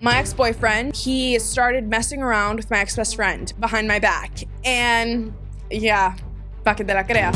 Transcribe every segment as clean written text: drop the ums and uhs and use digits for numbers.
My ex-boyfriend, he started messing around with my ex-best friend behind my back. And yeah, pa' que te la crea.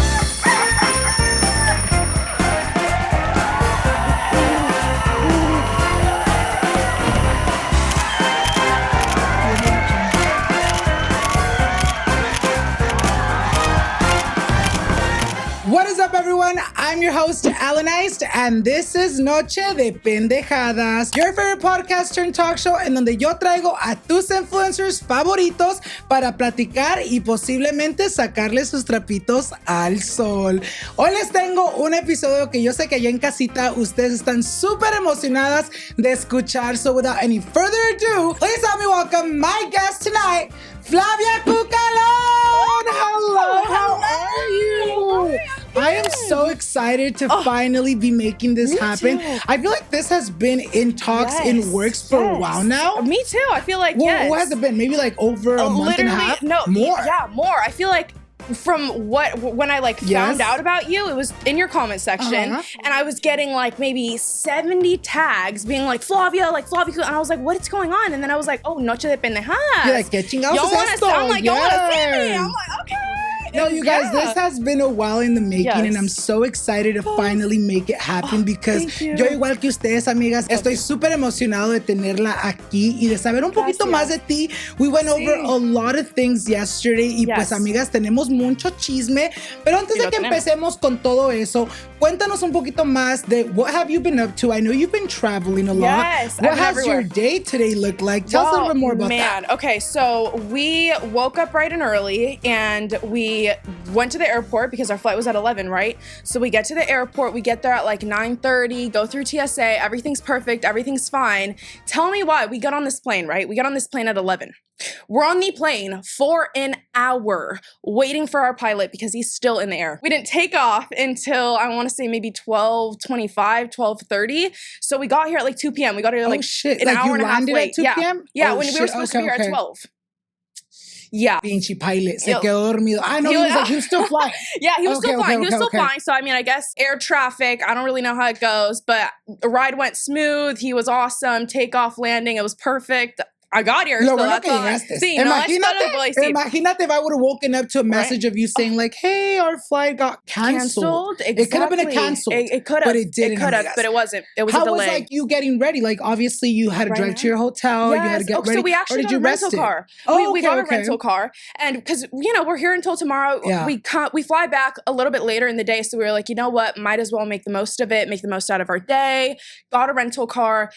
What is up, everyone? I'm your host, Alannized, and this is Noche de Pendejadas, your favorite podcast turned talk show en donde yo traigo a tus influencers favoritos para platicar y posiblemente sacarles sus trapitos al sol. Hoy les tengo un episodio que yo sé que allá en casita ustedes están súper emocionadas de escuchar. So without any further ado, please help me welcome my guest tonight, Flavia Cucalon! Hello, how are you? I am so excited to finally be making this happen. Too. I feel like this has been in talks, in works for a while now. Me too. I feel like, What has it been? Maybe like over a month and a half? No, more. Yeah, more. I feel like from when I found out about you, it was in your comment section, and I was getting like maybe 70 tags being like Flavia, and I was like, what's going on? And then I was like, oh, Noche de Pendejadas. You're like, ¿qué chingados es esto? I'm like, y'all want to see me? I'm like, okay. No, you guys, this has been a while in the making, and I'm so excited to finally make it happen because yo igual que ustedes, amigas, estoy súper emocionado de tenerla aquí y de saber un poquito más de ti. We went over a lot of things yesterday y pues, amigas, tenemos mucho chisme, pero antes de que empecemos con todo eso, cuéntanos un poquito más de what have you been up to? I know you've been traveling a lot. Yes, what has your day today looked like? Tell us a little bit more about that. Okay, so we woke up bright and early and we went to the airport because our flight was at 11, right? So we get to the airport, we get there at like 9:30, go through TSA, everything's perfect, everything's fine. Tell me why. We got on this plane, right? We got on this plane at 11. We're on the plane for an hour waiting for our pilot because he's still in the air. We didn't take off until I want to say maybe 12:25, 12:30. So we got here at like 2 p.m. We got here like an hour and a half late. At 2 p.m.? Yeah, when we were supposed to be here at 12. Yeah. Pinche pilot, se quedó dormido. I know, he was still flying. Yeah, he was still flying. He was still flying. So, I mean, I guess air traffic, I don't really know how it goes, but the ride went smooth. He was awesome. Takeoff, landing, it was perfect. I got here. Lo bueno que llegaste. Sí, Imagínate if I would have woken up to a message of you saying like, hey, our flight got canceled. Exactly. It could have been a canceled. It could have. But it didn't. It could have, but it wasn't. It was a delay. How was like you getting ready? Like obviously you had to drive to your hotel. Yes. You had to get ready. So we actually got a rental car. We got a rental car. And because, we're here until tomorrow. Yeah. We fly back a little bit later in the day. So we were like, you know what? Might as well make the most of it. Make the most out of our day. Got a rental car.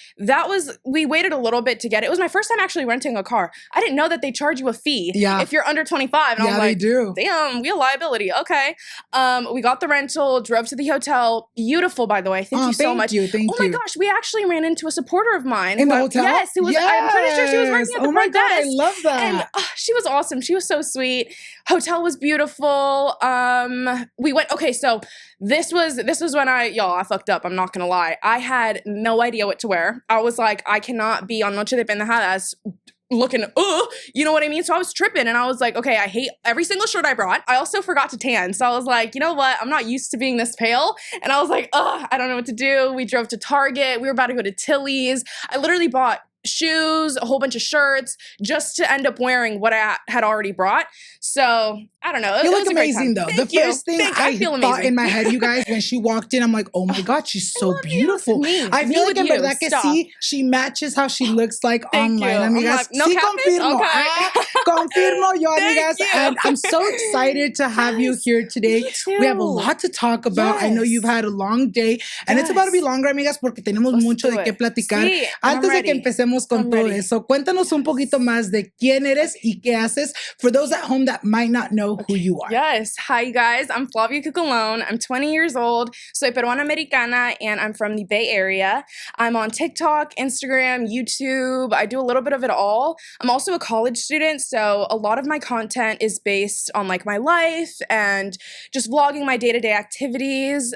We waited a little bit to get it. It was my first time actually renting a car. I didn't know that they charge you a fee if you're under 25. And I was like, they do. Damn, we have liability. Okay. We got the rental, drove to the hotel. Beautiful, by the way. Thank you so much. Thank you. My gosh, we actually ran into a supporter of mine. In the hotel? Yes, it was. I'm pretty sure she was working at the front desk. I love that. And she was awesome. She was so sweet. Hotel was beautiful. We went. Okay, so this was when I fucked up. I'm not gonna lie. I had no idea what to wear. I was like, I cannot be on Noche de Pendejadas looking, you know what I mean? So I was tripping and I was like, okay, I hate every single shirt I brought. I also forgot to tan. So I was like, you know what? I'm not used to being this pale. And I was like, I don't know what to do. We drove to Target. We were about to go to Tilly's. I literally bought shoes, a whole bunch of shirts, just to end up wearing what I had already brought. So I don't know. You look amazing though. The first thing I thought in my head, you guys, when she walked in, I'm like, oh my God, she's so beautiful. I feel like en verdad que sí, she matches how she looks like online. Amigas, no sí confirmo. Okay. Confirmo yo, amigas. And I'm so excited to have you here today. We have a lot to talk about. I know you've had a long day and it's about to be longer, amigas, porque tenemos mucho de qué platicar. Sí, Antes de que empecemos con todo eso, cuéntanos un poquito más de quién eres y qué haces for those at home that might not know who you are. Yes. Hi, you guys. I'm Flavia Cucalon. I'm 20 years old. Soy peruana americana, and I'm from the Bay Area. I'm on TikTok, Instagram, YouTube. I do a little bit of it all. I'm also a college student, so a lot of my content is based on like my life and just vlogging my day-to-day activities.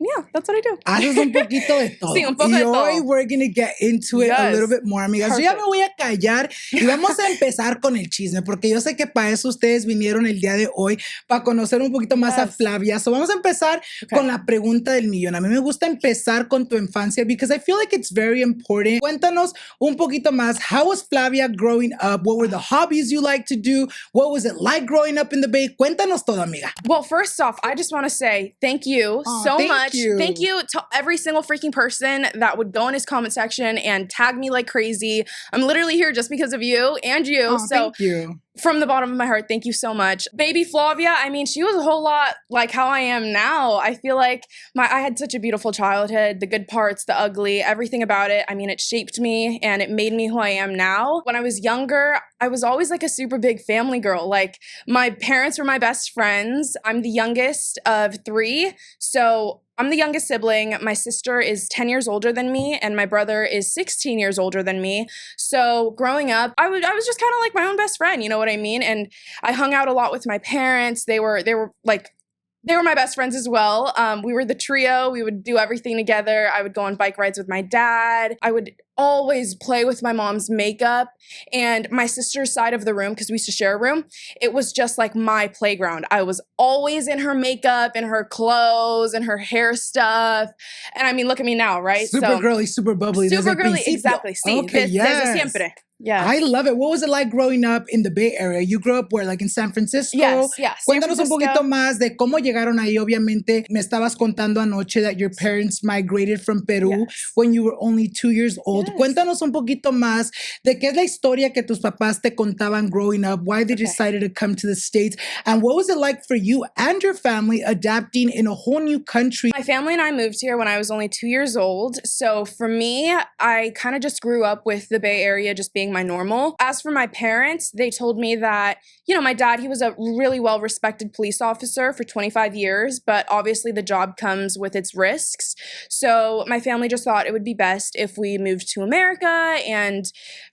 yeah, that's what I do. Haces un poquito de todo. Sí, un poco y de hoy todo. we're going to get into it a little bit more, amigas. Yo ya me voy a callar y vamos a empezar con el chisme, porque yo sé que para eso ustedes vinieron el día de hoy, para conocer un poquito más a Flavia. So vamos a empezar con la pregunta del millón. A mí me gusta empezar con tu infancia because I feel like it's very important. Cuéntanos un poquito más. How was Flavia growing up? What were the hobbies you like to do? What was it like growing up in the Bay? Cuéntanos todo, amiga. Well, first off, I just want to say thank you so much. Thank you to every single freaking person that would go in his comment section and tag me like crazy. I'm literally here just because of you and you. Oh, so thank you. From the bottom of my heart, thank you so much. Baby Flavia, I mean, she was a whole lot like how I am now. I feel like I had such a beautiful childhood, the good parts, the ugly, everything about it. I mean, it shaped me and it made me who I am now. When I was younger, I was always like a super big family girl. Like my parents were my best friends. I'm the youngest of 3. So I'm the youngest sibling. My sister is 10 years older than me, and my brother is 16 years older than me. So growing up, I was just kind of like my own best friend, you know what I mean? And I hung out a lot with my parents. They were my best friends as well. We were the trio. We would do everything together. I would go on bike rides with my dad. I would always play with my mom's makeup, and my sister's side of the room, because we used to share a room, it was just like my playground. I was always in her makeup, in her clothes, and her hair stuff. And I mean, look at me now, right? Super girly, super bubbly. Super girly, exactly. Sí, okay, desde siempre. Yeah. I love it. What was it like growing up in the Bay Area? You grew up where, like in San Francisco? Yes. Cuéntanos un poquito más de cómo llegaron ahí. Obviamente, me estabas contando anoche that your parents migrated from Peru when you were only 2 years old. Cuéntanos un poquito más de qué es la historia que tus papás te contaban growing up, why they decided to come to the States, and what was it like for you and your family adapting in a whole new country? My family and I moved here when I was only 2 years old. So for me, I kind of just grew up with the Bay Area just being my normal. As for my parents, they told me that, you know, my dad, he was a really well-respected police officer for 25 years, but obviously the job comes with its risks. So my family just thought it would be best if we moved to America. And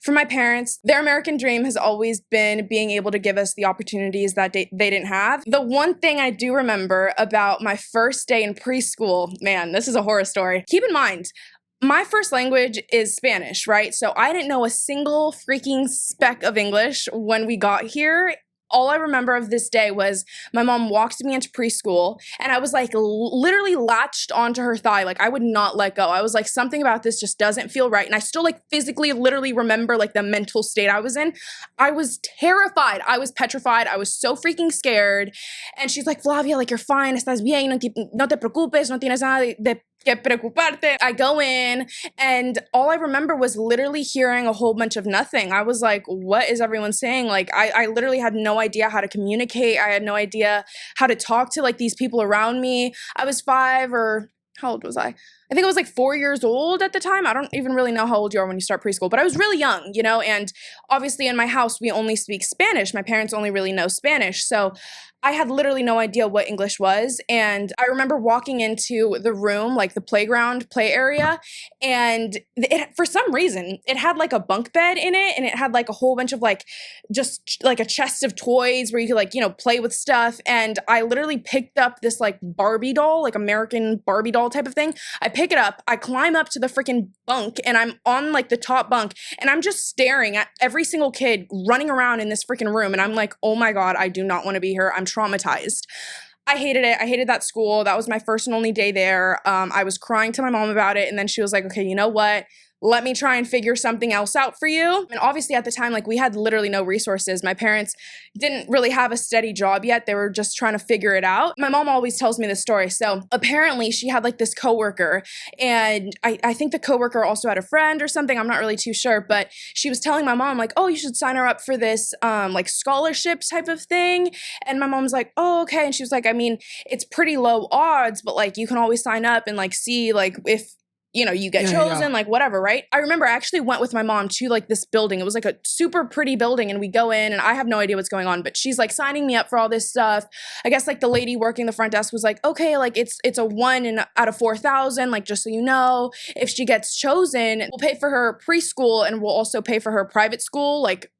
for my parents, their American dream has always been being able to give us the opportunities that they didn't have. The one thing I do remember about my first day in preschool, man, this is a horror story. Keep in mind, my first language is Spanish, right? So I didn't know a single freaking speck of English when we got here. All I remember of this day was my mom walked me into preschool and I was like literally latched onto her thigh. Like I would not let go. I was like, something about this just doesn't feel right. And I still like physically literally remember like the mental state I was in. I was terrified. I was petrified. I was so freaking scared. And she's like, Flavia, like you're fine. Estás bien. No te preocupes. No tienes nada de que preocuparte. I go in and all I remember was literally hearing a whole bunch of nothing. I was like, what is everyone saying? Like I literally had no idea how to communicate. I had no idea how to talk to like these people around me. I was 5 or how old was I? I think I was like 4 years old at the time. I don't even really know how old you are when you start preschool, but I was really young, you know, and obviously in my house, we only speak Spanish. My parents only really know Spanish. So I had literally no idea what English was. And I remember walking into the room, like the playground play area, and for some reason, it had like a bunk bed in it, and it had like a whole bunch of like, just like a chest of toys where you could like, you know, play with stuff. And I literally picked up this like Barbie doll, like American Barbie doll type of thing. I pick it up, I climb up to the freaking bunk, and I'm on like the top bunk, and I'm just staring at every single kid running around in this freaking room. And I'm like, oh my God, I do not want to be here. I'm traumatized. I hated it. I hated that school. That was my first and only day there. I was crying to my mom about it. And then she was like, okay, you know what? Let me try and figure something else out for you. And obviously at the time, like we had literally no resources. My parents didn't really have a steady job yet. They were just trying to figure it out. My mom always tells me this story. So apparently she had like this coworker, and I think the coworker also had a friend or something. I'm not really too sure, but she was telling my mom like, oh, you should sign her up for this like scholarship type of thing. And my mom's like, oh, okay. And she was like, I mean, it's pretty low odds, but like you can always sign up and like see like if you know, you get chosen, like whatever, right? I remember I actually went with my mom to like this building. It was like a super pretty building, and we go in and I have no idea what's going on, but she's like signing me up for all this stuff. I guess like the lady working the front desk was like, okay, like it's a 1 out of 4,000, like just so you know, if she gets chosen, we'll pay for her preschool and we'll also pay for her private school. Like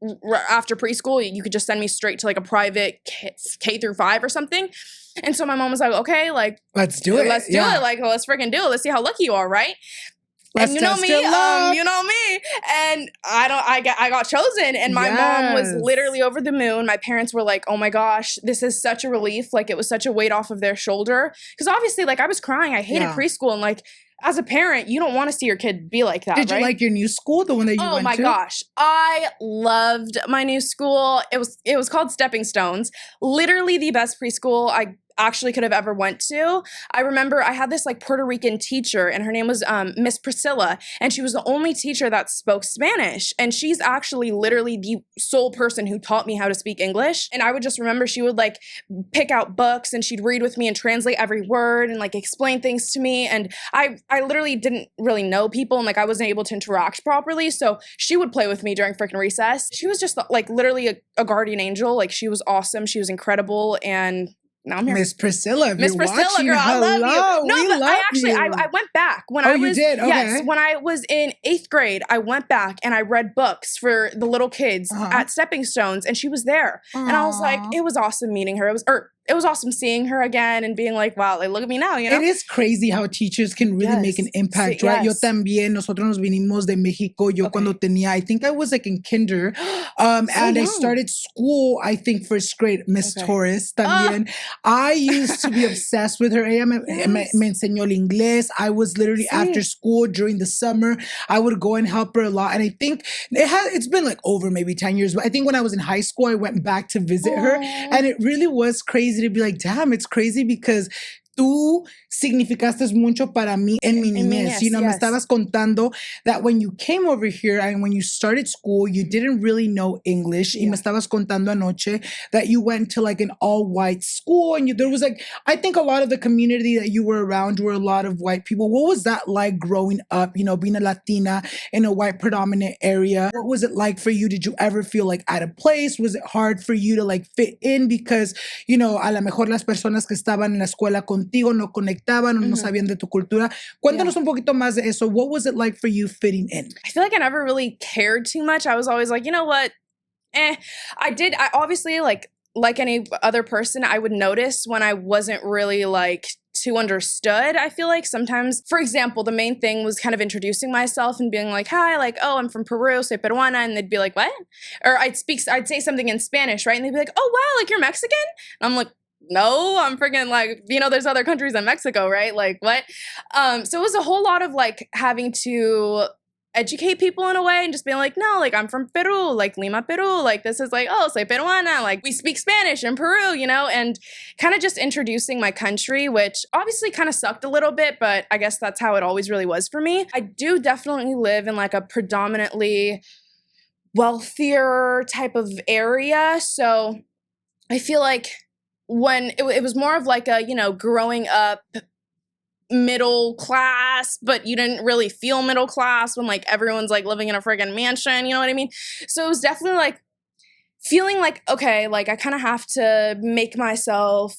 after preschool, you could just send me straight to like a private K through 5 or something. And so my mom was like, okay, like, let's do it. Let's do it. Like, let's freaking do it. Let's see how lucky you are, right? Let's and you know me, and I got chosen, and my mom was literally over the moon. My parents were like, oh my gosh, this is such a relief. Like, it was such a weight off of their shoulder. Because obviously, like, I was crying. I hated preschool, and like, as a parent, you don't want to see your kid be like that, Did you like your new school, the one that you went to? Oh my gosh. I loved my new school. It was called Stepping Stones. Literally the best preschool I actually could have ever went to. I remember I had this like Puerto Rican teacher, and her name was Miss Priscilla, and she was the only teacher that spoke Spanish, and she's actually literally the sole person who taught me how to speak English. And I would just remember she would like pick out books, and she'd read with me and translate every word and like explain things to me, and I literally didn't really know people, and like I wasn't able to interact properly, so she would play with me during freaking recess. She was just like literally a guardian angel. Like, she was awesome, she was incredible, and now I'm here. Miss Priscilla, Miss Priscilla, watching, girl, hello, I love you. No, but I actually, you. I went back when I was. You did? Okay. Yes, when I was in 8th grade, I went back and I read books for the little kids at Stepping Stones, and she was there, and I was like, it was awesome meeting her. It was awesome seing her again and being like, wow, like, look at me now, you know? It is crazy how teachers can really make an impact, right? Yo también, nosotros nos vinimos de Mexico. Yo cuando tenía, I think I was like in kinder, and I started school, I think first grade, Miss Torres también. I used to be obsessed with her. Ella me enseñó el inglés. I was literally after school during the summer, I would go and help her a lot. And I think it's been like over maybe 10 years, but I think when I was in high school, I went back to visit her, and it really was crazy to be like, damn, it's crazy because tú significaste mucho para mí en mi niñez. You know, me estabas contando that when you came over here and when you started school, you didn't really know English. Y me estabas contando anoche that you went to like an all-white school, and there was like, I think a lot of the community that you were around were a lot of white people. What was that like growing up, you know, being a Latina in a white predominant area? What was it like for you? Did you ever feel like out of place? Was it hard for you to like fit in? Because, you know, a lo mejor las personas que estaban en la escuela contigo no conectaban o no sabían de tu cultura. Cuéntanos un poquito más de eso. What was it like for you fitting in? I feel like I never really cared too much. I was always like, you know what? I obviously like any other person, I would notice when I wasn't really like too understood. I feel like sometimes, for example, the main thing was kind of introducing myself and being like, hi, like, oh, I'm from Peru, soy peruana, and they'd be like, what? Or I'd say something in Spanish, right? And they'd be like, oh, wow, like, you're Mexican? And I'm like, no, I'm freaking like, you know, there's other countries in Mexico, right? Like, what? So it was a whole lot of like having to educate people in a way and just being like, no, like, I'm from Peru, like Lima, Peru, like, this is like, oh, soy peruana, like, we speak Spanish in Peru, you know, and kind of just introducing my country, which obviously kind of sucked a little bit, but I guess that's how it always really was for me. I do definitely live in like a predominantly wealthier type of area, so I feel like when it was more of like a, you know, growing up middle class, but you didn't really feel middle class when like everyone's like living in a friggin' mansion, you know what I mean? So it was definitely like feeling like, okay, like I kind of have to make myself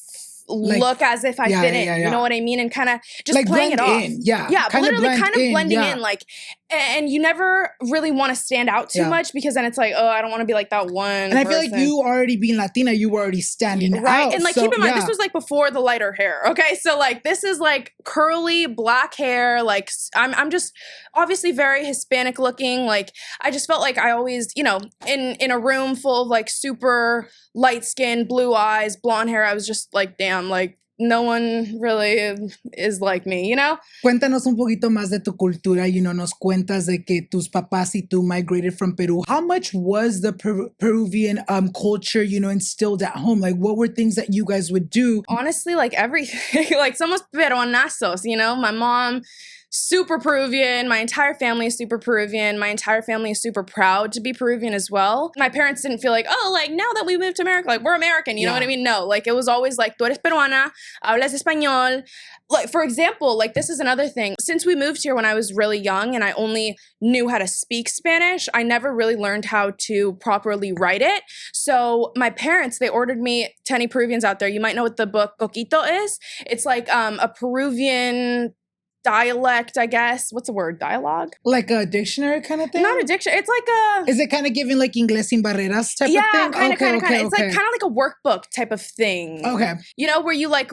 like, look as if I fit in, you know what I mean? And kind of just like playing it off. Yeah, literally kind of blending in, like, and you never really want to stand out too much because then it's like, oh, I don't want to be like that one And I feel like you already being Latina, you were already standing out. And like, keep in mind, this was like before the lighter hair, okay? So like, this is like curly black hair, like I'm just obviously very Hispanic looking. Like, I just felt like I always, you know, in a room full of like super light skin, blue eyes, blonde hair, I was just like, damn, like, no one really is like me, you know? Cuéntanos un poquito más de tu cultura. You know, nos cuentas de que tus papás y tú migrated from Peru. How much was the Peruvian culture, you know, instilled at home? Like, what were things that you guys would do? Honestly, like everything. Like, somos peruanazos, you know? My mom, super Peruvian. My entire family is super Peruvian. My entire family is super proud to be Peruvian as well. My parents didn't feel like, oh, like now that we moved to America, like we're American, you know what I mean? No, like it was always like, tú eres peruana, hablas español. Like, for example, like this is another thing. Since we moved here when I was really young and I only knew how to speak Spanish, I never really learned how to properly write it. So my parents, they ordered me, to any Peruvians out there, you might know what the book Coquito is. It's like a Peruvian dialect, I guess. What's the word? Dialogue? Like a dictionary kind of thing? Not a dictionary. It's like a... Is it kind of giving like Inglés sin barreras type of thing? Yeah, kind of. Okay, It's like kind of like a workbook type of thing. Okay. You know, where you like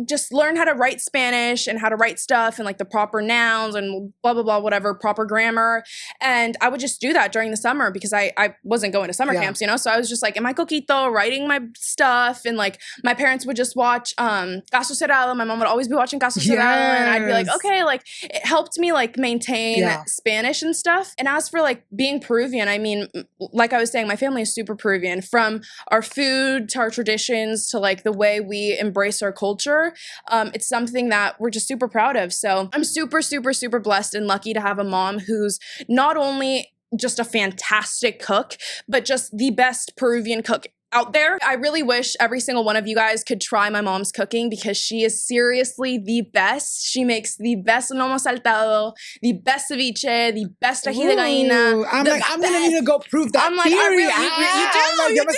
just learn how to write Spanish and how to write stuff and like the proper nouns and blah, blah, blah, whatever, proper grammar. And I would just do that during the summer because I wasn't going to summer camps, you know? So I was just like in my coquito, writing my stuff. And like my parents would just watch Caso Cerrado. My mom would always be watching Caso Cerrado. And I'd be like, okay, like it helped me like maintain Spanish and stuff. And as for like being Peruvian, I mean, like I was saying, my family is super Peruvian, from our food to our traditions to like the way we embrace our culture. It's something that we're just super proud of. So I'm super, super, super blessed and lucky to have a mom who's not only just a fantastic cook, but just the best Peruvian cook out there. I really wish every single one of you guys could try my mom's cooking because she is seriously the best. She makes the best lomo saltado, the best ceviche, the best ají de gallina. I'm gonna need to go prove that. I'm like, theory. I really, you do.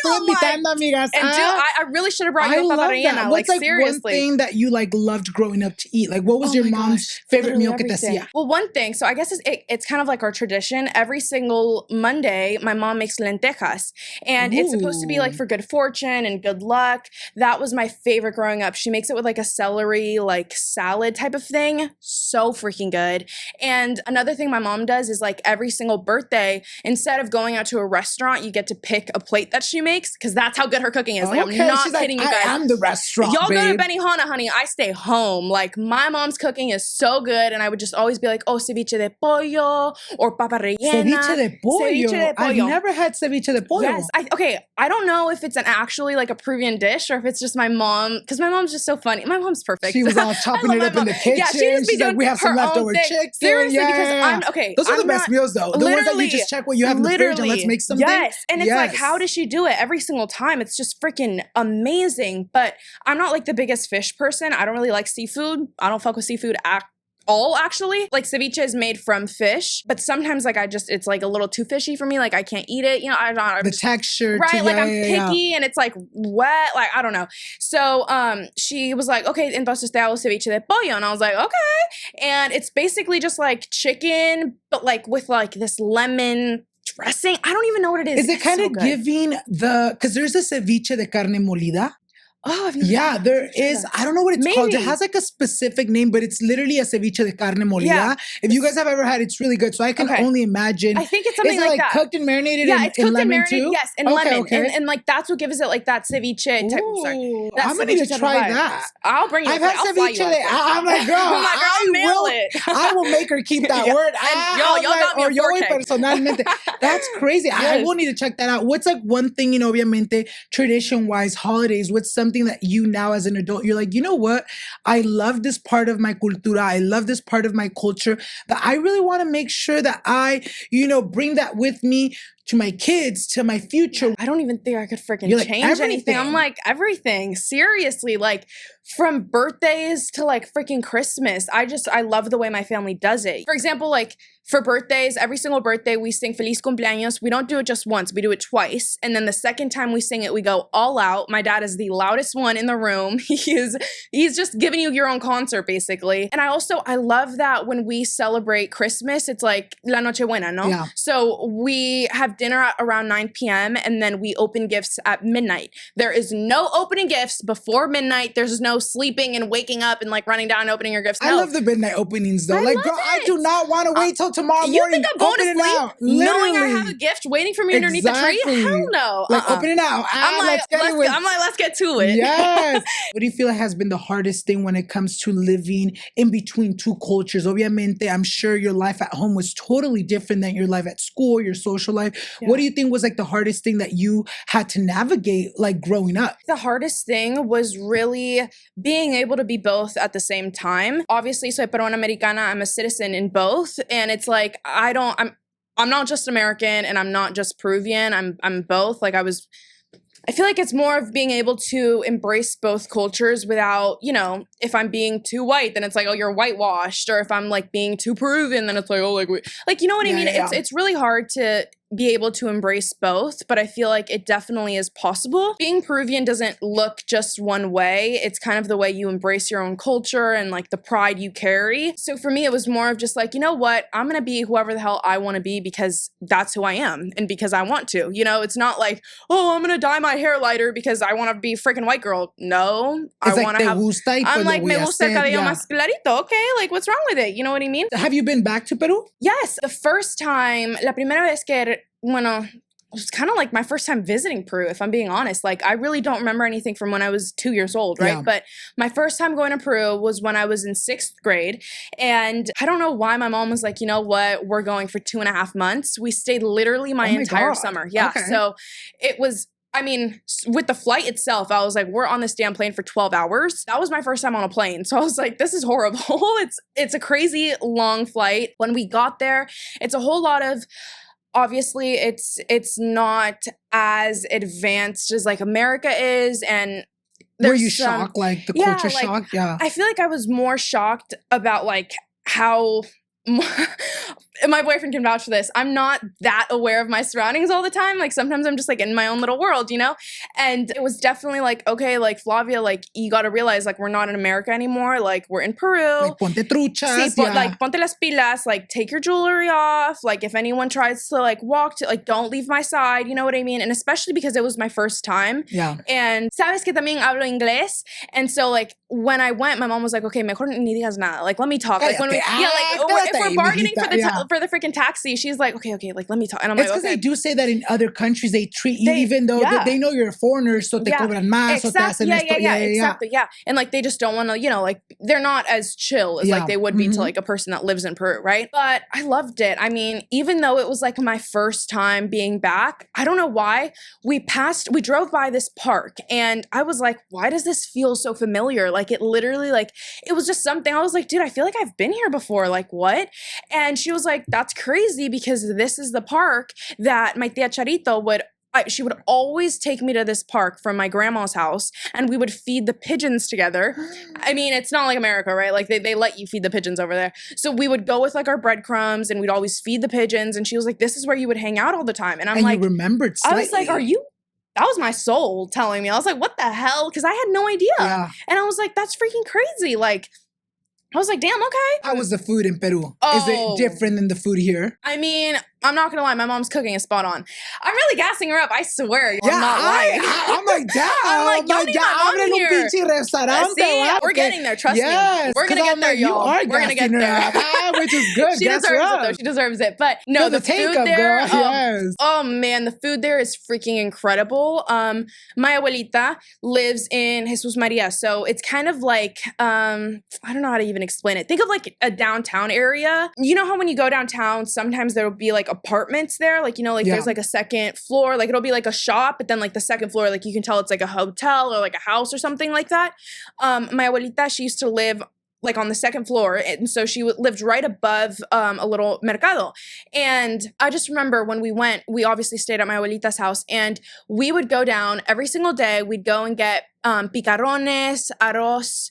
Amigas. And I really should have brought you a papa rellena. What's like seriously. one thing that you like loved growing up to eat? Like what was your mom's favorite meal que te hacía? Well, one thing, so I guess it's kind of like our tradition. Every single Monday, my mom makes lentejas. And it's supposed to be like for good fortune and good luck. That was my favorite growing up. She makes it with like a celery like salad type of thing. So freaking good. And another thing my mom does is like every single birthday, instead of going out to a restaurant, you get to pick a plate that she makes because that's how good her cooking is. Like I'm not kidding you guys. I am the restaurant, Y'all babe. go to Benihana, honey. I stay home. Like my mom's cooking is so good, and I would just always be like, oh, ceviche de pollo or papa rellena. Ceviche de pollo. Ceviche de pollo. I've never had ceviche de pollo. Yes. I don't know if it's actually like a Peruvian dish or if it's just my mom, because my mom's just so funny. My mom's perfect. She was all chopping it up in the kitchen. Yeah, she just be She's like, we have some leftover chicken. Seriously, because Those are the best meals though. The ones that you just check what you have in the fridge and let's make something. Yes. And it's like, how does she do it every single time? It's just freaking amazing. But I'm not like the biggest fish person. I don't really like seafood. I don't fuck with seafood at all, actually. Like ceviche is made from fish, but sometimes like it's like a little too fishy for me. Like I can't eat it. You know, I'm the texture. Right. Like I'm picky and it's like wet. Like I don't know. So she was like, okay, entonces te hago ceviche de pollo. And I was like, okay. And it's basically just like chicken, but like with like this lemon dressing. I don't even know what it is. Is it kind of giving because there's a ceviche de carne molida? Oh, I've never there is. I don't know what it's called. It has like a specific name, but it's literally a ceviche de carne molida. Yeah. If you guys have ever had it, it's really good. So I can only imagine. I think it's something like that. Cooked and marinated it's in cooked lemon and marinated, too? yes, in lemon. And like that's what gives it like that ceviche type. I'm going to need to try that. I'll bring you. I've had ceviche. I'm like, girl, I will make her keep that word. Y'all got me a 4K. Personalmente. That's crazy. I will need to check that out. What's like one thing, obviamente, tradition-wise, holidays, what's something that you now as an adult, you're like, you know what? I love this part of my cultura. I love this part of my culture that I really want to make sure that I, bring that with me to my kids, to my future. I don't even think I could freaking change anything. I'm like, everything. Seriously, like from birthdays to like freaking Christmas. I love the way my family does it. For example, like for birthdays, every single birthday we sing Feliz Cumpleaños. We don't do it just once, we do it twice. And then the second time we sing it, we go all out. My dad is the loudest one in the room. He's just giving you your own concert basically. And I love that when we celebrate Christmas, it's like La Nochebuena, no? Yeah. So we have dinner at around 9 p.m. and then we open gifts at midnight. There is no opening gifts before midnight. There's no sleeping and waking up and like running down and opening your gifts. No. I love the midnight openings though. Like, girl, I do not want to wait till tomorrow morning. You think I'm going to sleep knowing I have a gift waiting for me underneath the tree? Hell no. Like, open it out. Let's get to it. Yes. What do you feel has been the hardest thing when it comes to living in between two cultures? Obviamente, I'm sure your life at home was totally different than your life at school, your social life. Yeah. What do you think was like the hardest thing that you had to navigate like growing up? The hardest thing was really being able to be both at the same time. Obviously, soy peruana americana. I'm a citizen in both. And it's like, I'm not just American and I'm not just Peruvian. I'm both. Like I feel like it's more of being able to embrace both cultures without, if I'm being too white, then it's like, oh, you're whitewashed. Or if I'm like being too Peruvian, then it's like, oh, like you know what I mean? Yeah. It's really hard to be able to embrace both, but I feel like it definitely is possible. Being Peruvian doesn't look just one way. It's kind of the way you embrace your own culture and like the pride you carry. So for me, it was more of just like, you know what? I'm going to be whoever the hell I want to be because that's who I am and because I want to. You know, it's not like, oh, I'm going to dye my hair lighter because I want to be a freaking white girl. No, it's I want to have. I'm like, me gusta el cabello más clarito. Okay, like what's wrong with it? You know what I mean? Have you been back to Peru? Yes, the first time, la primera vez que, bueno, it was kind of like my first time visiting Peru, if I'm being honest. Like, I really don't remember anything from when I was 2 years old, right? Yeah. But my first time going to Peru was when I was in 6th grade. And I don't know why my mom was like, you know what? We're going for 2.5 months. We stayed literally my entire summer. Yeah. Okay. So it was... I mean, with the flight itself, I was like, we're on this damn plane for 12 hours. That was my first time on a plane. So I was like, this is horrible. It's a crazy long flight. When we got there, it's a whole lot of, obviously, it's not as advanced as like America is. And were you shocked? Like the culture shock? Yeah. I feel like I was more shocked about like how... my boyfriend can vouch for this. I'm not that aware of my surroundings all the time. Like sometimes I'm just like in my own little world, you know? And it was definitely like, okay, like Flavia, like you got to realize like we're not in America anymore. Like we're in Peru. Like ponte truchas. Sí, like ponte las pilas. Like take your jewelry off. Like if anyone tries to like walk to, like don't leave my side. You know what I mean? And especially because it was my first time. Yeah. And sabes que también hablo inglés. And so like when I went, my mom was like, okay, mejor ni digas nada. Like let me talk. Like when we, yeah, like if we're bargaining for the freaking taxi, she's like, okay, like let me talk. And I'm it's like, because they do say that in other countries they treat you even though they know you're a foreigner, so te cobran más, so te hacen esto. Exactly. And like they just don't want to, you know, like they're not as chill as like they would be to like a person that lives in Peru, right? But I loved it. I mean, even though it was like my first time being back, I don't know why, we drove by this park and I was like, why does this feel so familiar? Like it literally, like it was just something. I was like, dude, I feel like I've been here before. Like what? And she was like, that's crazy because this is the park that my tia Charito she would always take me to this park from my grandma's house and we would feed the pigeons together. I mean, it's not like America, right? Like they let you feed the pigeons over there. So we would go with like our breadcrumbs and we'd always feed the pigeons. And she was like, this is where you would hang out all the time. And I'm like, you remembered slightly. I was like, that was my soul telling me. I was like, what the hell? Because I had no idea. Yeah. And I was like, that's freaking crazy. Like, I was like, damn, okay. How was the food in Peru? Oh. Is it different than the food here? I mean, I'm not gonna lie, my mom's cooking is spot on. I'm really gassing her up, I swear. Yeah, I'm not lying. I'm like, damn. I'm like, y'all need my mom here. See, we're getting there, trust me. We're gonna get there, y'all. We're gonna get there. Which is good. She deserves it, though. She deserves it. But no, the food there, oh man, the food there is freaking incredible. My abuelita lives in Jesus Maria, so it's kind of like, I don't know how to even explain it. Think of like a downtown area. You know how when you go downtown, sometimes there will be like apartments there, like, you know, like there's like a second floor, like it'll be like a shop, but then like the second floor, like you can tell it's like a hotel or like a house or something like that. My abuelita, she used to live like on the second floor, and so she lived right above a little mercado. And I just remember when we went, we obviously stayed at my abuelita's house, and we would go down every single day. We'd go and get picarrones, arroz.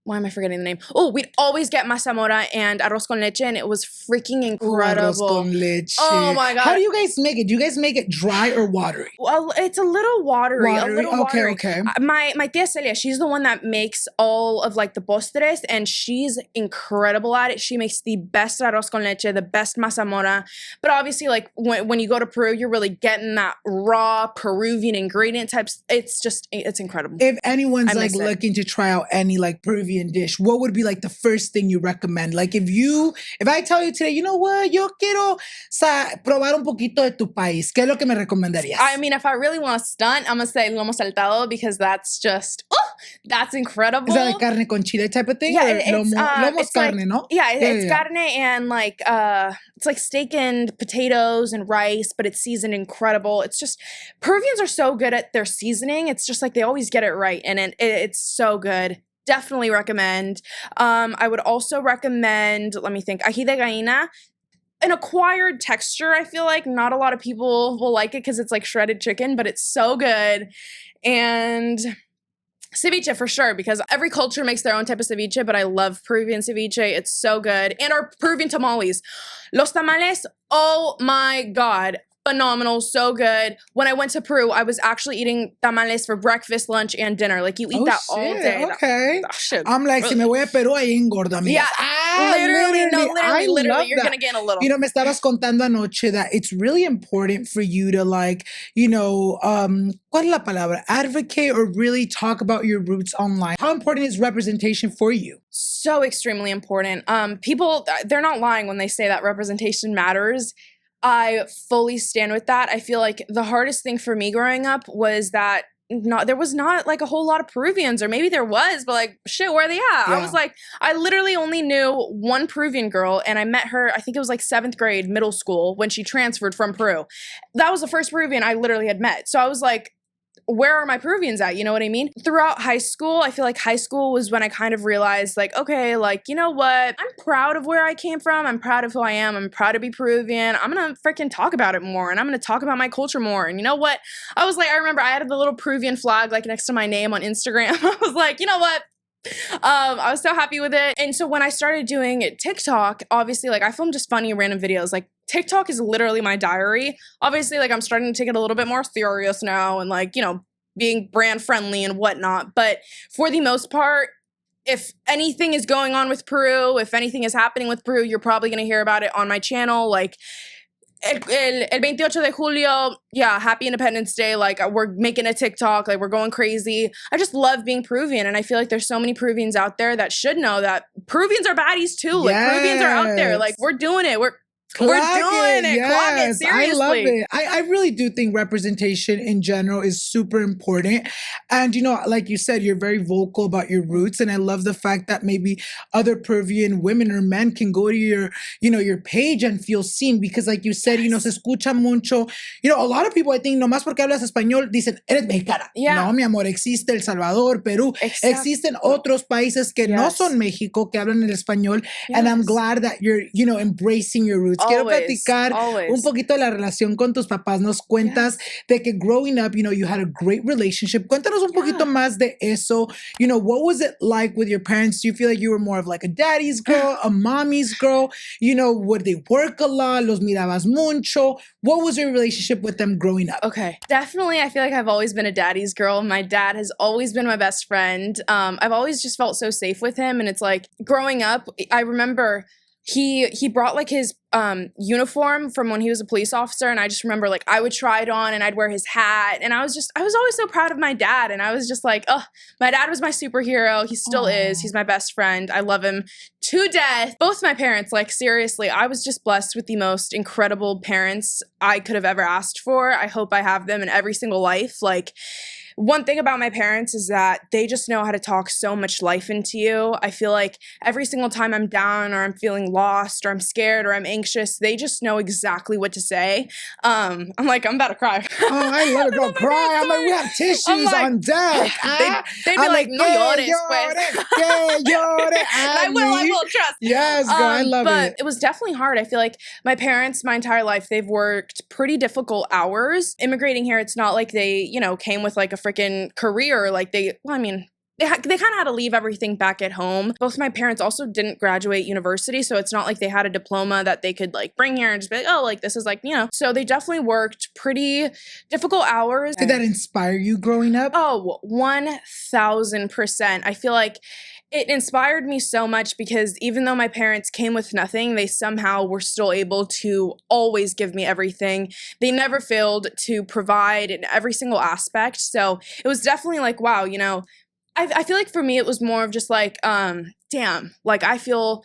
Why am I forgetting the name? Oh, we'd always get mazamorra and arroz con leche, and it was freaking incredible. Arroz con leche. Oh my God. How do you guys make it? Do you guys make it dry or watery? Well, it's a little watery. Okay. My tia Celia, she's the one that makes all of like the postres, and she's incredible at it. She makes the best arroz con leche, the best mazamorra. But obviously, like when you go to Peru, you're really getting that raw Peruvian ingredient types. It's incredible. If anyone's like looking to try out any like Peruvian dish, what would be like the first thing you recommend? Like if I tell you today, you know what, yo quiero probar un poquito de tu país, ¿qué es lo que me recomendarías? I mean, if I really want to stunt, I'm gonna say lomo saltado, because that's just, that's incredible. Is that like carne con chile type of thing? Yeah, lomo's carne, like, no? Yeah, it's carne and like it's like steak and potatoes and rice, but it's seasoned incredible. It's just, Peruvians are so good at their seasoning. It's just like they always get it right, and it's so good. Definitely recommend. I would also recommend, let me think, ají de gallina. An acquired texture, I feel like. Not a lot of people will like it because it's like shredded chicken, but it's so good. And ceviche for sure, because every culture makes their own type of ceviche, but I love Peruvian ceviche. It's so good. And our Peruvian tamales. Los tamales, oh my God. phenomenal, so good. When I went to Peru, I was actually eating tamales for breakfast, lunch, and dinner. Like, you eat that all day. Okay. That shit, I'm like, si me voy a Peru, ahí engordo, amigas. Yeah, literally, you're gonna gain a little. You know, me estabas contando anoche that it's really important for you to like, you know, ¿cuál es la palabra? Advocate or really talk about your roots online. How important is representation for you? So extremely important. People, they're not lying when they say that representation matters. I fully stand with that. I feel like the hardest thing for me growing up was that there was not like a whole lot of Peruvians, or maybe there was, but like, shit, where are they at? Yeah. I was like, I literally only knew one Peruvian girl, and I met her, I think it was like 7th grade, middle school, when she transferred from Peru. That was the first Peruvian I literally had met. So I was like, where are my Peruvians at? You know what I mean? Throughout high school, I feel like high school was when I kind of realized, like, okay, like, you know what? I'm proud of where I came from. I'm proud of who I am. I'm proud to be Peruvian. I'm gonna freaking talk about it more, and I'm gonna talk about my culture more. And you know what? I was like, I remember I had the little Peruvian flag like next to my name on Instagram. I was like, you know what? I was so happy with it. And so when I started doing TikTok, obviously, like, I film just funny random videos. Like, TikTok is literally my diary. Obviously, like, I'm starting to take it a little bit more serious now, and like, you know, being brand friendly and whatnot. But for the most part, if anything is going on with Peru, if anything is happening with Peru, you're probably going to hear about it on my channel. Like, el 28 de julio, yeah, happy Independence Day. Like, we're making a TikTok, like, we're going crazy. I just love being Peruvian, and I feel like there's so many Peruvians out there that should know that Peruvians are baddies too. Like, Peruvians are out there. Like, we're doing it. We're doing it. Yes, seriously. I love it. I really do think representation in general is super important. And, you know, like you said, you're very vocal about your roots. And I love the fact that maybe other Peruvian women or men can go to your, you know, your page and feel seen. Because like you said, you know, se escucha mucho. You know, a lot of people, I think, nomás porque hablas español, dicen, eres mexicana. Yeah. No, mi amor, existe El Salvador, Perú. Exactly. Existen otros países que no son México, que hablan el español. Yes. And I'm glad that you're, you know, embracing your roots. Quiero platicar un poquito de la relación con tus papás. Nos cuentas de que growing up, you know, you had a great relationship. Cuéntanos un poquito más de eso. You know, what was it like with your parents? Do you feel like you were more of like a daddy's girl, a mommy's girl? You know, would they work a lot? Los mirabas mucho? What was your relationship with them growing up? Okay, definitely. I feel like I've always been a daddy's girl. My dad has always been my best friend. I've always just felt so safe with him. And it's like, growing up, I remember he brought like his uniform from when he was a police officer, and I just remember like I would try it on and I'd wear his hat, and I was always so proud of my dad, and I was just like, oh, my dad was my superhero. He still is. He's my best friend. I love him to death. Both my parents, like, seriously, I was just blessed with the most incredible parents I could have ever asked for. I hope I have them in every single life. Like, one thing about my parents is that they just know how to talk so much life into you. I feel like every single time I'm down or I'm feeling lost or I'm scared or I'm anxious, they just know exactly what to say. I'm about to cry. Oh, I love it. Go cry. I'm like, we have tissues on deck. They'd be like, no llores, pues. I will, trust. Yes, girl, I love it. But it was definitely hard. I feel like my parents, my entire life, they've worked pretty difficult hours. Immigrating here, it's not like they, you know, came with like a freaking career. Like they kind of had to leave everything back at home. Both my parents also didn't graduate university, so it's not like they had a diploma that they could like bring here and just be like, oh, like this is like, you know. So they definitely worked pretty difficult hours. Did that inspire you growing up? Oh, 1000%. I feel like it inspired me so much because even though my parents came with nothing, they somehow were still able to always give me everything. They never failed to provide in every single aspect. So it was definitely like, wow, you know, I feel like for me, it was more of just like, damn, like I don't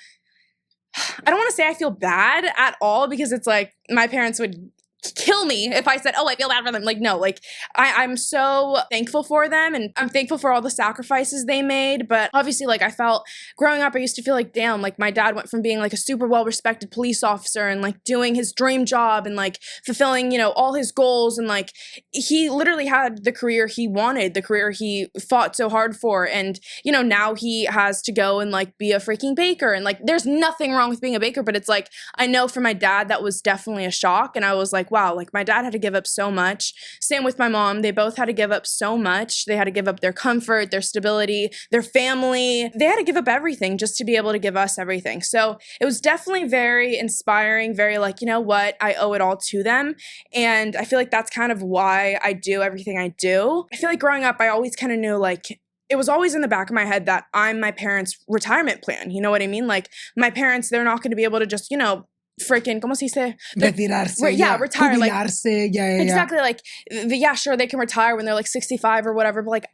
want to say I feel bad at all because it's like my parents would kill me if I said, oh, I feel bad for them. Like, no, like I'm so thankful for them, and I'm thankful for all the sacrifices they made. But obviously, like I felt growing up, I used to feel like, damn, like my dad went from being like a super well-respected police officer and like doing his dream job and like fulfilling, you know, all his goals. And like he literally had the career he wanted, the career he fought so hard for. And, you know, now he has to go and like be a freaking baker. And like, there's nothing wrong with being a baker, but it's like, I know for my dad, that was definitely a shock. And I was like, wow, like my dad had to give up so much. Same with my mom. They both had to give up so much. They had to give up their comfort, their stability, their family. They had to give up everything just to be able to give us everything. So it was definitely very inspiring, very like, you know what, I owe it all to them. And I feel like that's kind of why I do everything I do. I feel like growing up, I always kind of knew like, it was always in the back of my head that I'm my parents' retirement plan. You know what I mean? Like my parents, they're not going to be able to just, you know, freaking, ¿cómo se dice? Retirarse. Retire. Jubilarse, like, exactly. Like, yeah, sure, they can retire when they're like 65 or whatever. But like,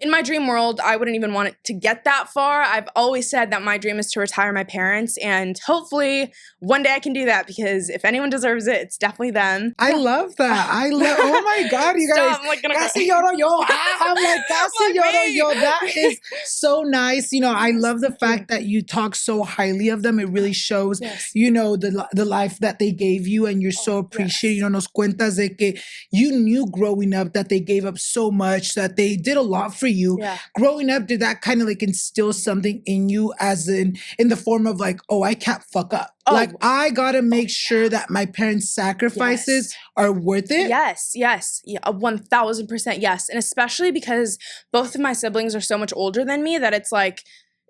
in my dream world, I wouldn't even want it to get that far. I've always said that my dream is to retire my parents, and hopefully one day I can do that, because if anyone deserves it, it's definitely them. I love that. oh my God, you guys. I'm like, Casi lloro yo. I'm like, casi lloro yo. That is so nice. You know, I love the fact that you talk so highly of them. It really shows, you know, the life that they gave you, and you're so appreciated. You know, nos cuentas de que you knew growing up that they gave up so much, that they did a lot for you. Yeah. Growing up, did that kind of like instill something in you, as in the form of like, oh, I can't fuck up. Like, I gotta make sure that my parents' sacrifices are worth it. Yes, yeah, 1000% yes. And especially because both of my siblings are so much older than me that it's like,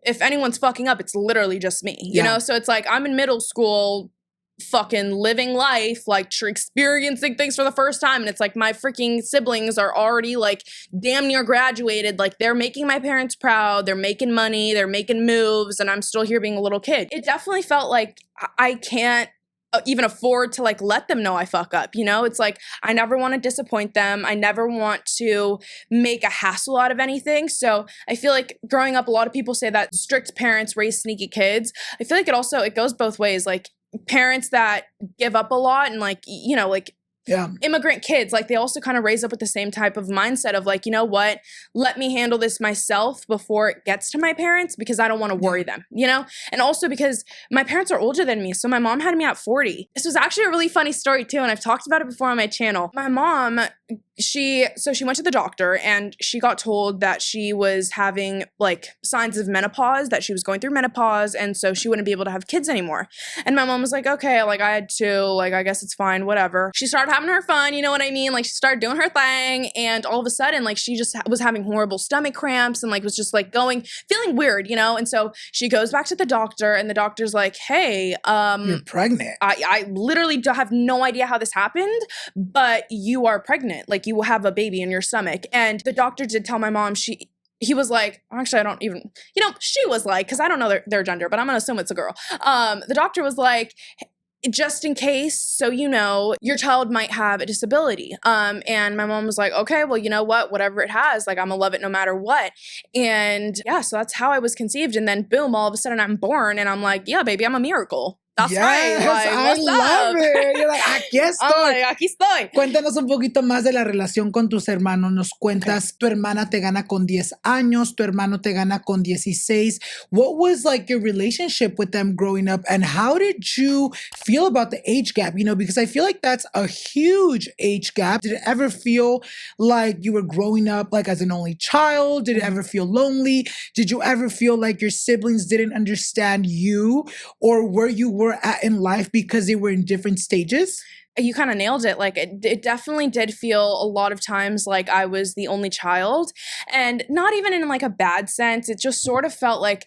if anyone's fucking up, it's literally just me, you know? So it's like, I'm in middle school, fucking living life, like experiencing things for the first time, and it's like my freaking siblings are already like damn near graduated, like they're making my parents proud, they're making money, they're making moves, and I'm still here being a little kid. It definitely felt like I can't even afford to like let them know I fuck up, you know? It's like I never want to disappoint them. I never want to make a hassle out of anything. So I feel like growing up, a lot of people say that strict parents raise sneaky kids. I feel like it goes both ways. Like parents that give up a lot and like, you know, like immigrant kids, like they also kind of raise up with the same type of mindset of like, you know what, let me handle this myself before it gets to my parents, because I don't want to worry them, you know? And also because my parents are older than me. So my mom had me at 40. This was actually a really funny story too, and I've talked about it before on my channel. My mom, she went to the doctor and she got told that she was having like signs of menopause, that she was going through menopause, and so she wouldn't be able to have kids anymore. And my mom was like, okay, like I had to, like I guess it's fine, whatever. She started having her fun, you know what I mean? Like she started doing her thing, and all of a sudden like she just was having horrible stomach cramps and like was just like feeling weird, you know? And so she goes back to the doctor, and the doctor's like, hey, you're pregnant. I literally have no idea how this happened, but you are pregnant. Like you will have a baby in your stomach. And the doctor did tell my mom, he was like, actually, I don't even, you know, she was like, because I don't know their gender, but I'm going to assume it's a girl. The doctor was like, just in case, so you know, your child might have a disability. And my mom was like, okay, well, you know what, whatever it has, like I'm gonna love it no matter what. And yeah, so that's how I was conceived. And then boom, all of a sudden I'm born, and I'm like, yeah, baby, I'm a miracle. That's right. Like, I love it. You're like, aquí estoy. Like, aquí estoy. Cuéntanos un poquito más de la relación con tus hermanos. Nos cuentas, tu hermana te gana con 10 años, tu hermano te gana con 16. What was like your relationship with them growing up, and how did you feel about the age gap? You know, because I feel like that's a huge age gap. Did it ever feel like you were growing up like as an only child? Did it ever feel lonely? Did you ever feel like your siblings didn't understand you, or where you were at in life because they were in different stages? You kind of nailed it. Like it definitely did feel a lot of times like I was the only child, and not even in like a bad sense. It just sort of felt like,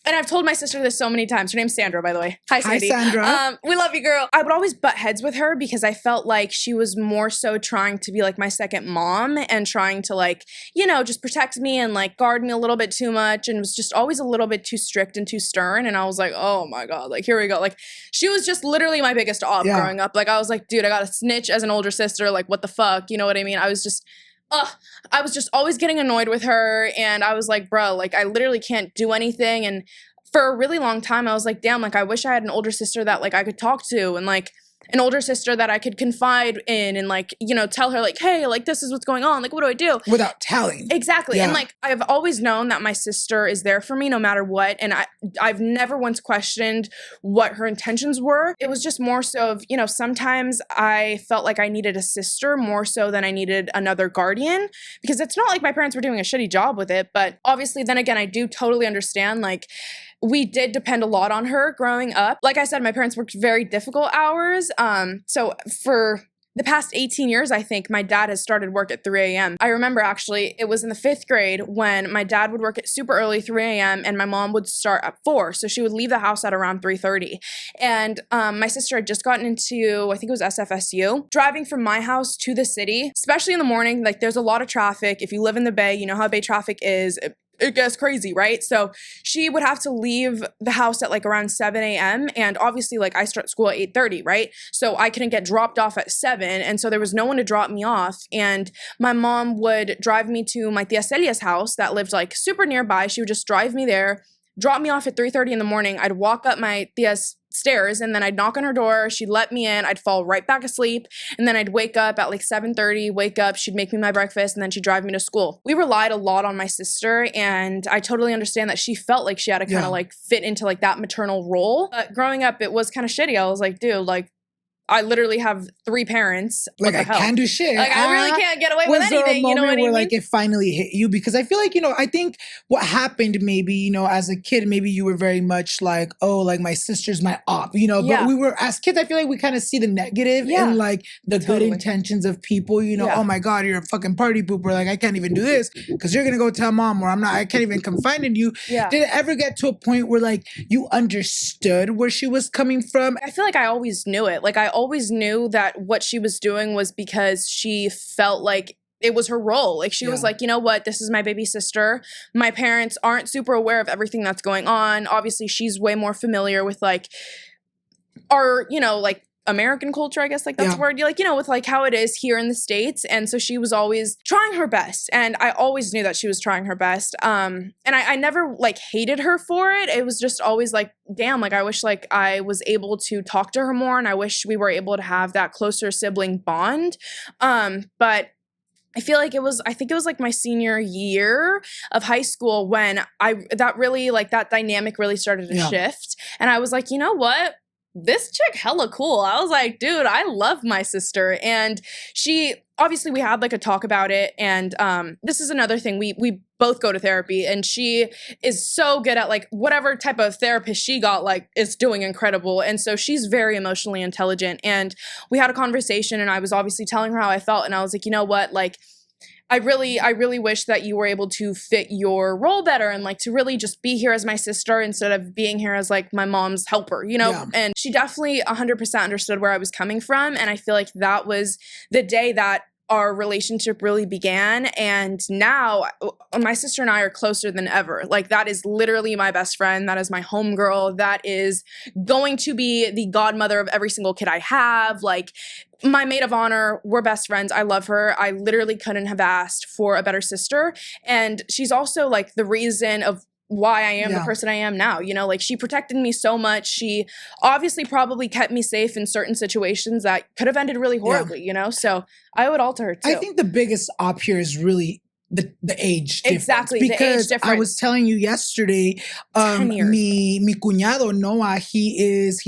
and I've told my sister this so many times. Her name's Sandra, by the way. Hi, Sandy. Hi, Sandra. We love you, girl. I would always butt heads with her because I felt like she was more so trying to be like my second mom and trying to like, you know, just protect me and like guard me a little bit too much, and was just always a little bit too strict and too stern. And I was like, oh my God, like here we go. Like she was just literally my biggest off growing up. Like I was like, dude, I got to snitch as an older sister. Like what the fuck? You know what I mean? I was just always getting annoyed with her, and I was like, bro, like I literally can't do anything. And for a really long time, I was like, damn, like I wish I had an older sister that like I could talk to, and like an older sister that I could confide in and like, you know, tell her like, hey, like this is what's going on. Like, what do I do? Without telling. Exactly. Yeah. And like, I've always known that my sister is there for me no matter what. And I've never once questioned what her intentions were. It was just more so of, you know, sometimes I felt like I needed a sister more so than I needed another guardian, because it's not like my parents were doing a shitty job with it. But obviously then again, I do totally understand like we did depend a lot on her growing up. Like I said, my parents worked very difficult hours. So for the past 18 years, I think, my dad has started work at 3 a.m. I remember actually, it was in the 5th grade when my dad would work at super early, 3 a.m., and my mom would start at 4. So she would leave the house at around 3:30. And my sister had just gotten into, I think it was SFSU. Driving from my house to the city, especially in the morning, like there's a lot of traffic. If you live in the Bay, you know how Bay traffic is. It gets crazy, right? So she would have to leave the house at like around 7 a.m. And obviously like I start school at 8:30, right? So I couldn't get dropped off at 7. And so there was no one to drop me off. And my mom would drive me to my tia Celia's house that lived like super nearby. She would just drive me there, drop me off at 3:30 in the morning. I'd walk up my tia's stairs and then I'd knock on her door. She'd let me in. I'd fall right back asleep. And then I'd wake up at like 7:30, wake up. She'd make me my breakfast and then she'd drive me to school. We relied a lot on my sister and I totally understand that she felt like she had to kind of like fit into like that maternal role. But growing up, it was kind of shitty. I was like, dude, like I literally have 3 parents. Like I can't do shit. Like I really can't get away with anything. You know what I mean? Where like it finally hit you? Because I feel like, you know, I think what happened maybe, you know, as a kid, maybe you were very much like, oh, like my sister's my op, you know, but we were, as kids, I feel like we kind of see the negative in like the good intentions of people, you know, oh my God, you're a fucking party pooper. Like I can't even do this because you're going to go tell mom or I can't even confide in you. Did it ever get to a point where like you understood where she was coming from? I feel like I always knew it. Like I always knew that what she was doing was because she felt like it was her role. Like she was like, you know what, this is my baby sister. My parents aren't super aware of everything that's going on. Obviously, she's way more familiar with like our, you know, like American culture, I guess, like that's the word, like, you know, with like how it is here in the States. And so she was always trying her best. And I always knew that she was trying her best. And I never like hated her for it. It was just always like, damn, like I wish like I was able to talk to her more. And I wish we were able to have that closer sibling bond. But I feel like I think it was like my senior year of high school when that dynamic really started to shift. And I was like, you know what? This chick hella cool. I was like, dude, I love my sister. And she, obviously we had like a talk about it. And this is another thing. We both go to therapy and she is so good at like whatever type of therapist she got, like is doing incredible. And so she's very emotionally intelligent. And we had a conversation and I was obviously telling her how I felt. And I was like, you know what, like, I really wish that you were able to fit your role better and like to really just be here as my sister instead of being here as like my mom's helper, you know? And she definitely 100% understood where I was coming from. And I feel like that was the day that our relationship really began. And now my sister and I are closer than ever. Like that is literally my best friend. That is my homegirl. That is going to be the godmother of every single kid I have. Like my maid of honor, we're best friends. I love her. I literally couldn't have asked for a better sister. And she's also like the reason of why I am the person I am now. You know, like she protected me so much. She obviously probably kept me safe in certain situations that could have ended really horribly, you know? So I would alter her too. I think the biggest op here is really the age difference. Exactly, because the age difference. I was telling you yesterday, mi cuñado Noah, he's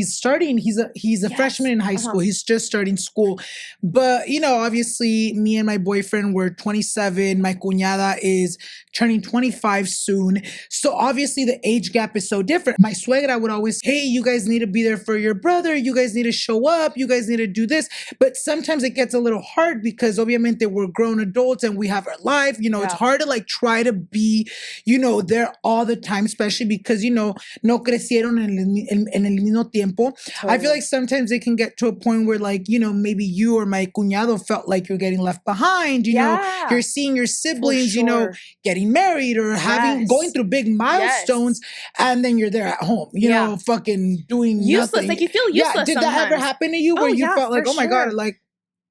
a freshman in high school. He's just starting school. But, you know, obviously me and my boyfriend were 27. My cuñada is turning 25 soon. So obviously the age gap is so different. My suegra would always, hey, you guys need to be there for your brother. You guys need to show up. You guys need to do this. But sometimes it gets a little hard because obviamente we're grown adults and we have our life. You know, it's hard to like try to be, you know, there all the time, especially because, you know, no crecieron en el mismo tiempo. Totally. I feel like sometimes it can get to a point where like, you know, maybe you or my cuñado felt like you're getting left behind, you know, you're seeing your siblings, you know, getting married or going through big milestones and then you're there at home, you know, fucking doing useless. Nothing. Like you feel useless. Yeah, did that ever happen to you where you felt like, oh my God, like,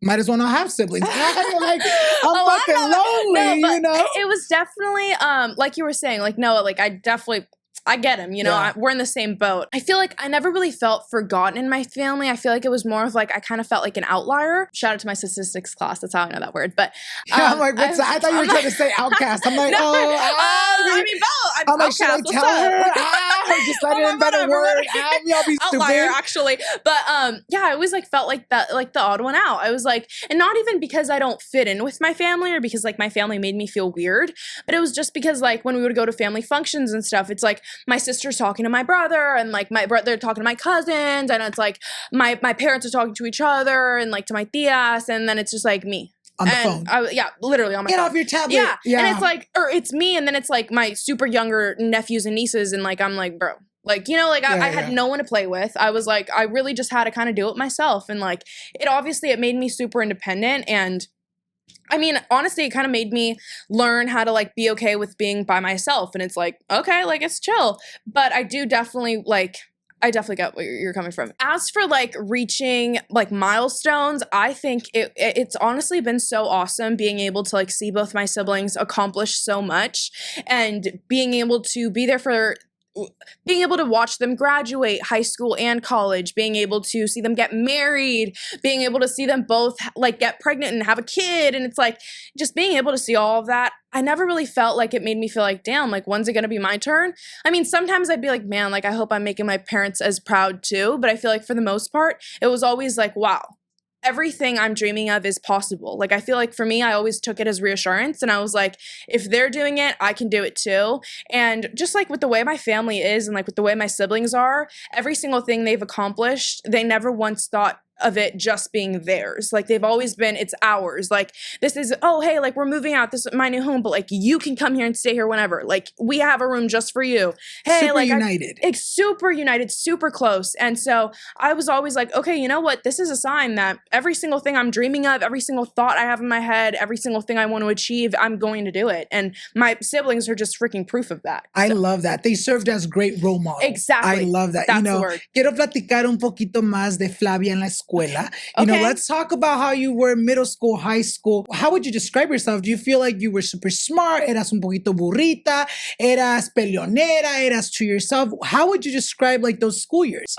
might as well not have siblings. Like, I'm fucking lonely, you know? It was definitely, like you were saying, like, Noah, like, I get him, you know, we're in the same boat. I feel like I never really felt forgotten in my family. I feel like it was more of like, I kind of felt like an outlier. Shout out to my statistics class. That's how I know that word. But I'm like, I thought you were trying to say outcast. I'm like, I mean, both. I'm like, should I tell her? Just let it in better word. Y'all be stupid. Outlier, actually. But yeah, I always like felt like that, like the odd one out. I was like, and not even because I don't fit in with my family or because like my family made me feel weird, but it was just because like when we would go to family functions and stuff, it's like, my sister's talking to my brother, and like my brother talking to my cousins, and it's like my parents are talking to each other, and like to my tias, and then it's just like me. On the phone. Literally on my phone. Get off your tablet. Yeah. And it's like, or it's me, and then it's like my super younger nephews and nieces, and like I'm like, bro. Like, you know, like I had no one to play with. I was like, I really just had to kind of do it myself. And like, it made me super independent. And I mean, honestly, it kind of made me learn how to like be okay with being by myself. And it's like, okay, like it's chill. But I definitely get where you're coming from. As for like reaching like milestones, I think it's honestly been so awesome being able to like see both my siblings accomplish so much, and being able to be there for being able to watch them graduate high school and college, being able to see them get married, being able to see them both like get pregnant and have a kid. And it's like, just being able to see all of that, I never really felt like it made me feel like, damn, like when's it going to be my turn? I mean, sometimes I'd be like, man, like I hope I'm making my parents as proud too. But I feel like for the most part, it was always like, wow, everything I'm dreaming of is possible. Like, I feel like for me, I always took it as reassurance. And I was like, if they're doing it, I can do it too. And just like with the way my family is and like with the way my siblings are, every single thing they've accomplished, they never once thought of it just being theirs. Like they've always been, it's ours. Like this is, oh, hey, like we're moving out. This is my new home, but like you can come here and stay here whenever. Like we have a room just for you. Hey, super like united. It's super united, super close. And so I was always like, okay, you know what? This is a sign that every single thing I'm dreaming of, every single thought I have in my head, every single thing I want to achieve, I'm going to do it. And my siblings are just freaking proof of that. I love that. They served as great role models. Exactly. I love that. That's the word. Quiero platicar un poquito más de Flavia en la escuela. You know, let's talk about how you were in middle school, high school. How would you describe yourself? Do you feel like you were super smart? Eras un poquito burrita? Eras peleonera? Eras to yourself? How would you describe like those school years?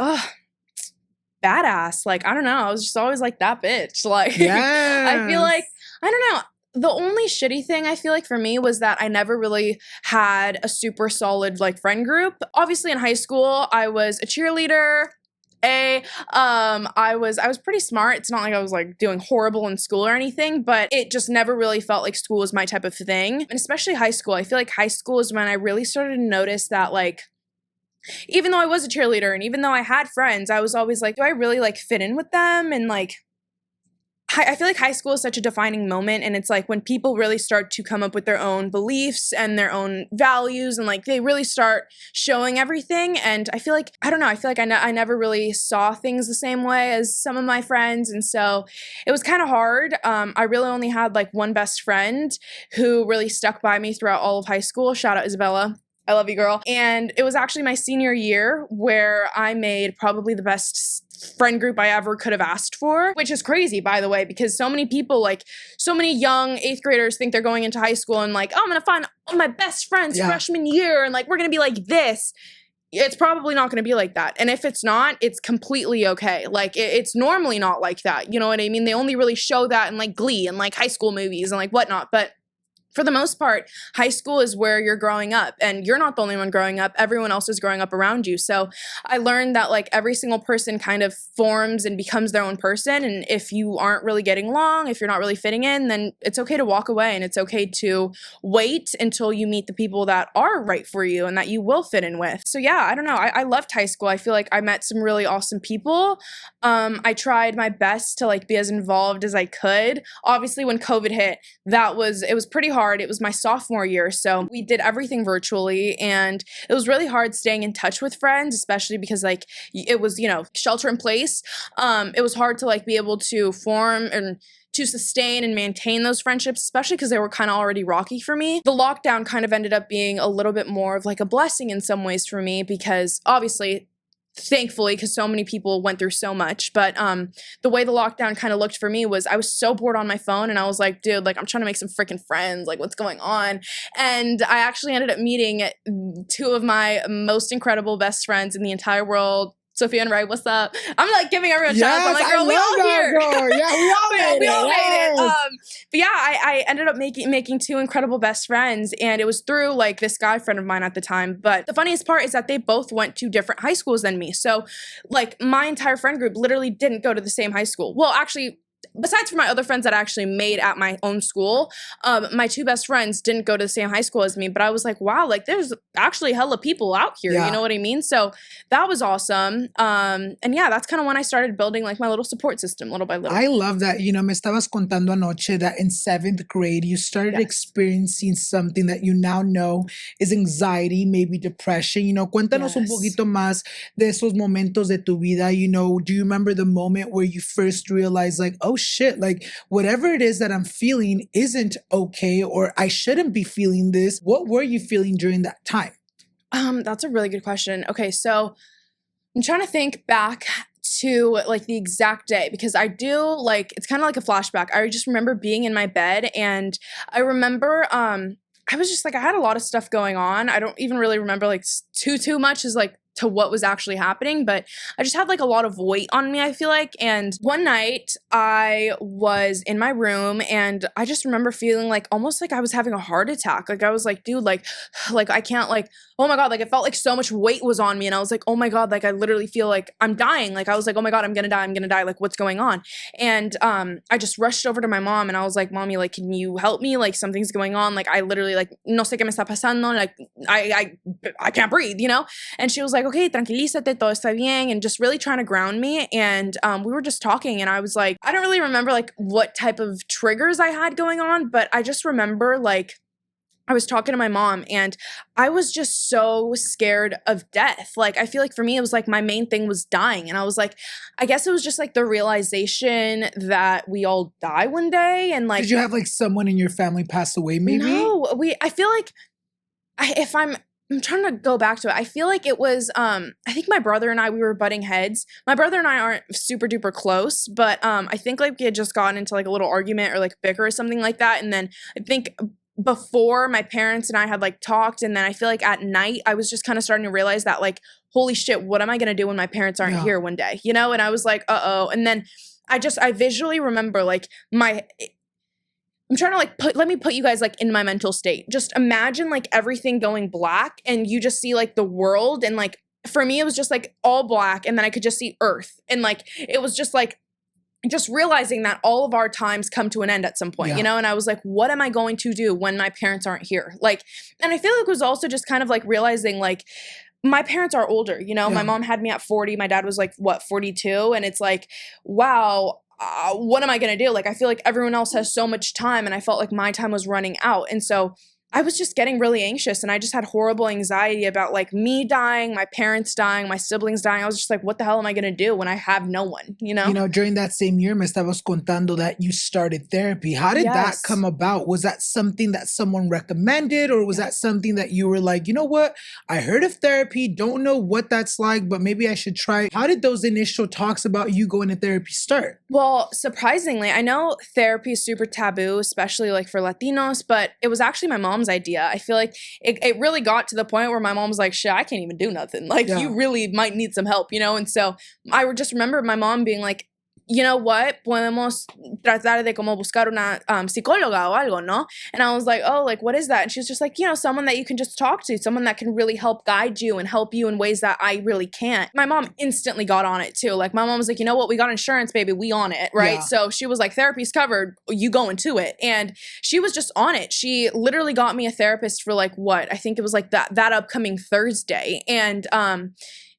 Badass. Like, I don't know. I was just always like that bitch. Like, yes. I feel like, I don't know. The only shitty thing I feel like for me was that I never really had a super solid like friend group. Obviously in high school, I was a cheerleader. I was pretty smart. It's not like I was like doing horrible in school or anything, but it just never really felt like school was my type of thing. And especially high school. I feel like high school is when I really started to notice that like, even though I was a cheerleader and even though I had friends, I was always like, do I really like fit in with them? And like, I feel like high school is such a defining moment, and it's like when people really start to come up with their own beliefs and their own values, and like they really start showing everything. And I feel like, I don't know, I feel like I never really saw things the same way as some of my friends, and so it was kind of hard. I really only had like one best friend who really stuck by me throughout all of high school. Shout out Isabella. I love you, girl. And it was actually my senior year where I made probably the best friend group I ever could have asked for, which is crazy, by the way, because so many people, like so many young 8th graders think they're going into high school and like, oh, I'm going to find all my best friends freshman year and like, we're going to be like this. It's probably not going to be like that. And if it's not, it's completely okay. Like it's normally not like that. You know what I mean? They only really show that in like Glee and like high school movies and like whatnot. But for the most part, high school is where you're growing up, and you're not the only one growing up. Everyone else is growing up around you. So I learned that like every single person kind of forms and becomes their own person. And if you aren't really getting along, if you're not really fitting in, then it's okay to walk away, and it's okay to wait until you meet the people that are right for you and that you will fit in with. So yeah, I don't know. I loved high school. I feel like I met some really awesome people. I tried my best to like be as involved as I could. Obviously, when COVID hit, it was pretty hard. It was my sophomore year, so we did everything virtually, and it was really hard staying in touch with friends, especially because like it was, you know, shelter in place. It was hard to like be able to form and to sustain and maintain those friendships, especially because they were kind of already rocky for me. The lockdown kind of ended up being a little bit more of like a blessing in some ways for me, because obviously, thankfully, because so many people went through so much. But the way the lockdown kind of looked for me was I was so bored on my phone, and I was like, dude, like I'm trying to make some freaking friends, like what's going on? And I actually ended up meeting 2 of my most incredible best friends in the entire world. Sophia and Ray, what's up? I'm like giving everyone shout outs. I'm like, girl, we all here. Yeah, we all made it. We all made it. But yeah, I ended up making 2 incredible best friends, and it was through like this guy friend of mine at the time. But the funniest part is that they both went to different high schools than me. So like my entire friend group literally didn't go to the same high school. Well, actually, besides for my other friends that I actually made at my own school, my two best friends didn't go to the same high school as me, but I was like, wow, like there's actually hella people out here, you know what I mean? So that was awesome. And yeah, that's kind of when I started building like my little support system little by little. I love that. You know, me estabas contando anoche that in 7th grade, you started experiencing something that you now know is anxiety, maybe depression. You know, cuéntanos un poquito más de esos momentos de tu vida. You know, do you remember the moment where you first realized like, oh shit, like whatever it is that I'm feeling isn't okay, or I shouldn't be feeling this? What were you feeling during that time? That's a really good question. Okay, so I'm trying to think back to like the exact day, because I do like, it's kind of like a flashback. I just remember being in my bed, and I remember I was just like, I had a lot of stuff going on. I don't even really remember like too much as like to what was actually happening, but I just had like a lot of weight on me, I feel like. And one night I was in my room, and I just remember feeling like almost like I was having a heart attack. Like I was like, dude, like I can't, like, oh my God, like it felt like so much weight was on me, and I was like, oh my God, like I literally feel like I'm dying. Like I was like, oh my God, I'm gonna die, like what's going on? And I just rushed over to my mom, and I was like, mommy, like can you help me? Like something's going on. Like I literally like no sé qué me está pasando. Like I can't breathe, you know? And she was like, okay, tranquilízate, todo está bien, and just really trying to ground me. And we were just talking, and I was like, I don't really remember like what type of triggers I had going on, but I just remember like I was talking to my mom, and I was just so scared of death. Like, I feel like for me, it was like my main thing was dying. And I was like, I guess it was just like the realization that we all die one day. And like, did you have like someone in your family pass away maybe? No, I feel like I'm trying to go back to it. I feel like it was, I think my brother and I, we were butting heads. My brother and I aren't super duper close, but I think like we had just gotten into like a little argument or like bicker or something like that. And then I think before, my parents and I had like talked, and then I feel like at night I was just kind of starting to realize that like, holy shit, what am I going to do when my parents aren't here one day, you know? And I was like, uh-oh. And then I visually remember like I'm trying to like let me put you guys like in my mental state. Just imagine like everything going black, and you just see like the world, and like for me it was just like all black, and then I could just see earth, and like it was just like just realizing that all of our times come to an end at some point, you know? And I was like, what am I going to do when my parents aren't here? Like, and I feel like it was also just kind of like realizing like my parents are older, you know? My mom had me at 40. My dad was like, what, 42? And it's like, wow, what am I going to do? Like, I feel like everyone else has so much time, and I felt like my time was running out. And so I was just getting really anxious, and I just had horrible anxiety about like me dying, my parents dying, my siblings dying. I was just like, what the hell am I going to do when I have no one, you know? You know, during that same year, me estabas contando that you started therapy. How did that come about? Was that something that someone recommended, or was that something that you were like, you know what? I heard of therapy, don't know what that's like, but maybe I should try. How did those initial talks about you going to therapy start? Well, surprisingly, I know therapy is super taboo, especially like for Latinos, but it was actually my mom's idea. I feel like it really got to the point where my mom was like, shit, I can't even do nothing. Like, you really might need some help, you know? And so I would just remember my mom being like, you know what, podemos tratar de como buscar una psicóloga o algo, ¿no? And I was like, oh, like, what is that? And she was just like, you know, someone that you can just talk to, someone that can really help guide you and help you in ways that I really can't. My mom instantly got on it too. Like, my mom was like, you know what, we got insurance, baby, we on it, right? Yeah. So she was like, therapy's covered, you go into it. And she was just on it. She literally got me a therapist for like, what? I think it was like that upcoming Thursday. And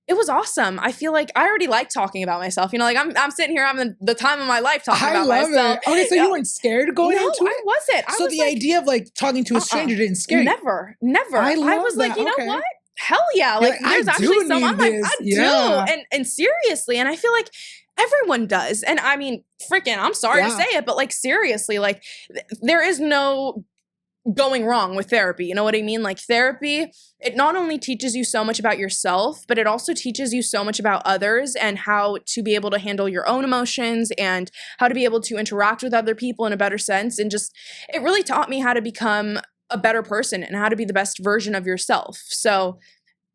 it was awesome. I feel like I already like talking about myself. You know, like I'm sitting here having the time of my life talking about myself. It. Okay, so you weren't scared going into it? No, I wasn't. So the idea of like talking to a stranger didn't scare you? Never. I was like, you know what? Hell yeah. Like there's actually some, I'm like, I do. And seriously. And I feel like everyone does. And I mean, freaking, I'm sorry to say it, but like seriously, like there is no going wrong with therapy. You know what I mean? Like therapy, it not only teaches you so much about yourself, but it also teaches you so much about others and how to be able to handle your own emotions and how to be able to interact with other people in a better sense. And just, it really taught me how to become a better person and how to be the best version of yourself. So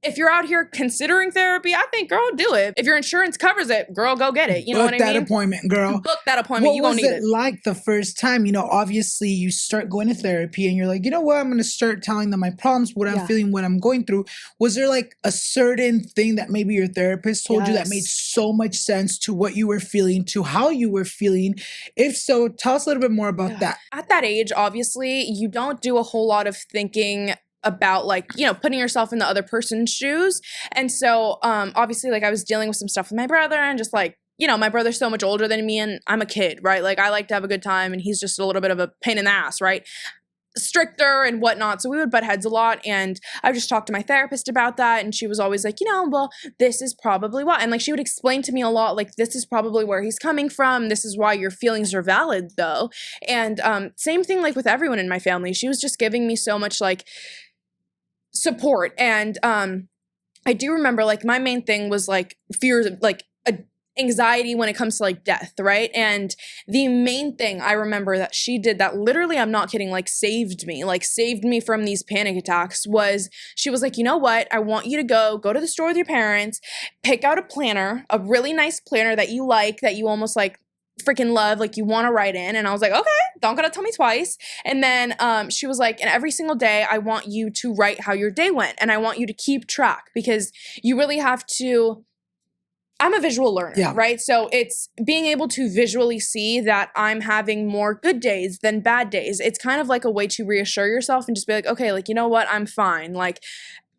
if you're out here considering therapy, I think, girl, do it. If your insurance covers it, girl, go get it. You know what I mean? Book that appointment, girl. Book that appointment. You won't need it. What was it like the first time? You know, obviously you start going to therapy and you're like, you know what? I'm going to start telling them my problems, what I'm feeling, what I'm going through. Was there like a certain thing that maybe your therapist told you that made so much sense to what you were feeling, to how you were feeling? If so, tell us a little bit more about that. At that age, obviously, you don't do a whole lot of thinking about like, you know, putting yourself in the other person's shoes. And so obviously like I was dealing with some stuff with my brother and just like, you know, my brother's so much older than me and I'm a kid, right? Like I like to have a good time and he's just a little bit of a pain in the ass, right? Stricter and whatnot. So we would butt heads a lot. And I just talked to my therapist about that. And she was always like, you know, well, this is probably why. And like, she would explain to me a lot, like, this is probably where he's coming from. This is why your feelings are valid though. And same thing like with everyone in my family. She was just giving me so much like support. And I do remember like my main thing was like fears of like anxiety when it comes to like death, right? And the main thing I remember that she did that literally, I'm not kidding, like saved me from these panic attacks was she was like, you know what? I want you to go to the store with your parents, pick out a planner, a really nice planner that you like, that you almost like freaking love, like you want to write in. And I was like, okay, don't gotta tell me twice. And then she was like, and every single day I want you to write how your day went. And I want you to keep track because you really have to, I'm a visual learner, right? So it's being able to visually see that I'm having more good days than bad days. It's kind of like a way to reassure yourself and just be like, okay, like, you know what? I'm fine. Like,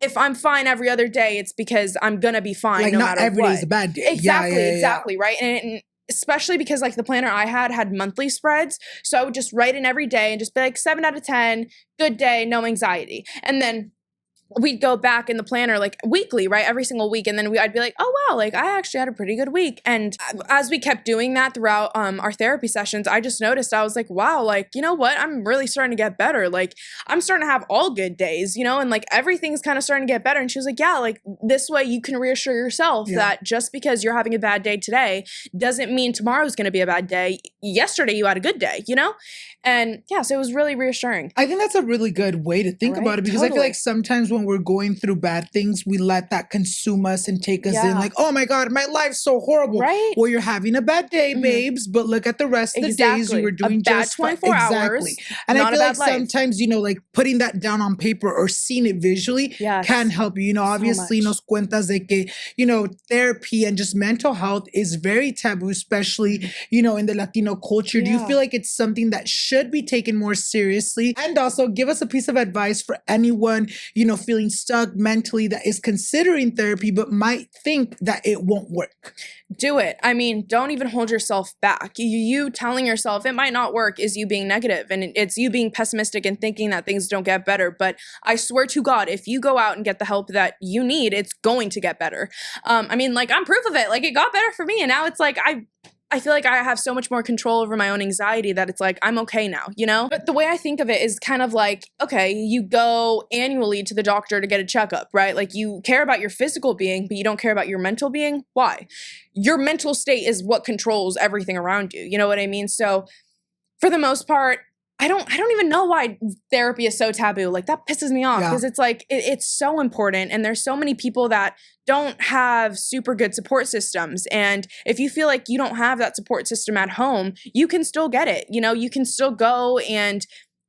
if I'm fine every other day, it's because I'm gonna be fine like no matter what. Like not every day is a bad day. Exactly, right? And especially because like the planner I had monthly spreads. So I would just write in every day and just be like 7 out of 10, good day, no anxiety. And then we'd go back in the planner like weekly, right? Every single week. And then I'd be like, oh wow, like I actually had a pretty good week. And as we kept doing that throughout our therapy sessions, I just noticed, I was like, wow, like, you know what? I'm really starting to get better. Like I'm starting to have all good days, you know, and like everything's kind of starting to get better. And she was like, yeah, like this way you can reassure yourself that just because you're having a bad day today doesn't mean tomorrow's going to be a bad day. Yesterday you had a good day, you know? And yeah, so it was really reassuring. I think that's a really good way to think about it because I feel like sometimes when we're going through bad things, we let that consume us and take us in like, oh my God, my life's so horrible. Right? Well, you're having a bad day, babes, but look at the rest of the days you were doing just 24 hours. And I feel like sometimes, you know, like putting that down on paper or seeing it visually can help you. You know, obviously nos cuentas de que, you know, therapy and just mental health is very taboo, especially, you know, in the Latino culture. Do you feel like it's something that should be taken more seriously? And also give us a piece of advice for anyone, you know, feeling stuck mentally that is considering therapy but might think that it won't work. Do it. I mean, don't even hold yourself back. You telling yourself it might not work is you being negative, and it's you being pessimistic and thinking that things don't get better. But I swear to God, if you go out and get the help that you need, it's going to get better. I mean, like I'm proof of it. Like it got better for me, and now it's like I feel like I have so much more control over my own anxiety that it's like, I'm okay now, you know? But the way I think of it is kind of like, okay, you go annually to the doctor to get a checkup, right? Like you care about your physical being, but you don't care about your mental being. Why? Your mental state is what controls everything around you. You know what I mean? So for the most part, I don't even know why therapy is so taboo. Like that pisses me off because it's like, it's so important. And there's so many people that don't have super good support systems. And if you feel like you don't have that support system at home, you can still get it. You know, you can still go and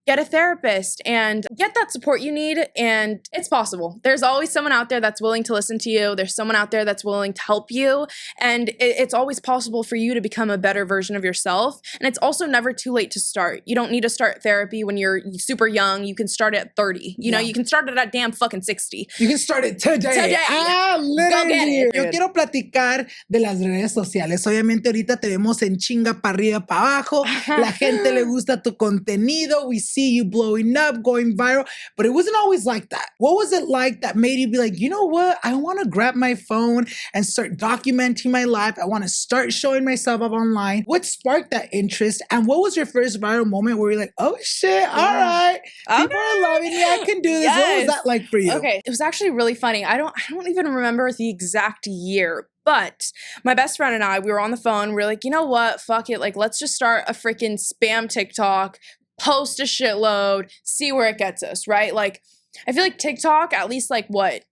get a therapist and get that support you need. And it's possible. There's always someone out there that's willing to listen to you. There's someone out there that's willing to help you. And it's always possible for you to become a better version of yourself. And it's also never too late to start. You don't need to start therapy when you're super young. You can start at 30. You know, you can start it at damn fucking 60. You can start it today. Go get it. Yo quiero platicar de las redes sociales. Obviamente ahorita te vemos en chinga para arriba, para abajo. La gente le gusta tu contenido. We see you blowing up, going viral, but it wasn't always like that. What was it like that made you be like, you know what? I want to grab my phone and start documenting my life. I want to start showing myself up online. What sparked that interest? And what was your first viral moment where you're like, oh shit, all right, people are loving me, I can do this. What was that like for you? Okay, it was actually really funny. I don't even remember the exact year. But my best friend and I, we were on the phone. We were like, you know what? Fuck it. Like, let's just start a freaking spam TikTok, post a shitload, see where it gets us, right? Like, I feel like TikTok, at least like what,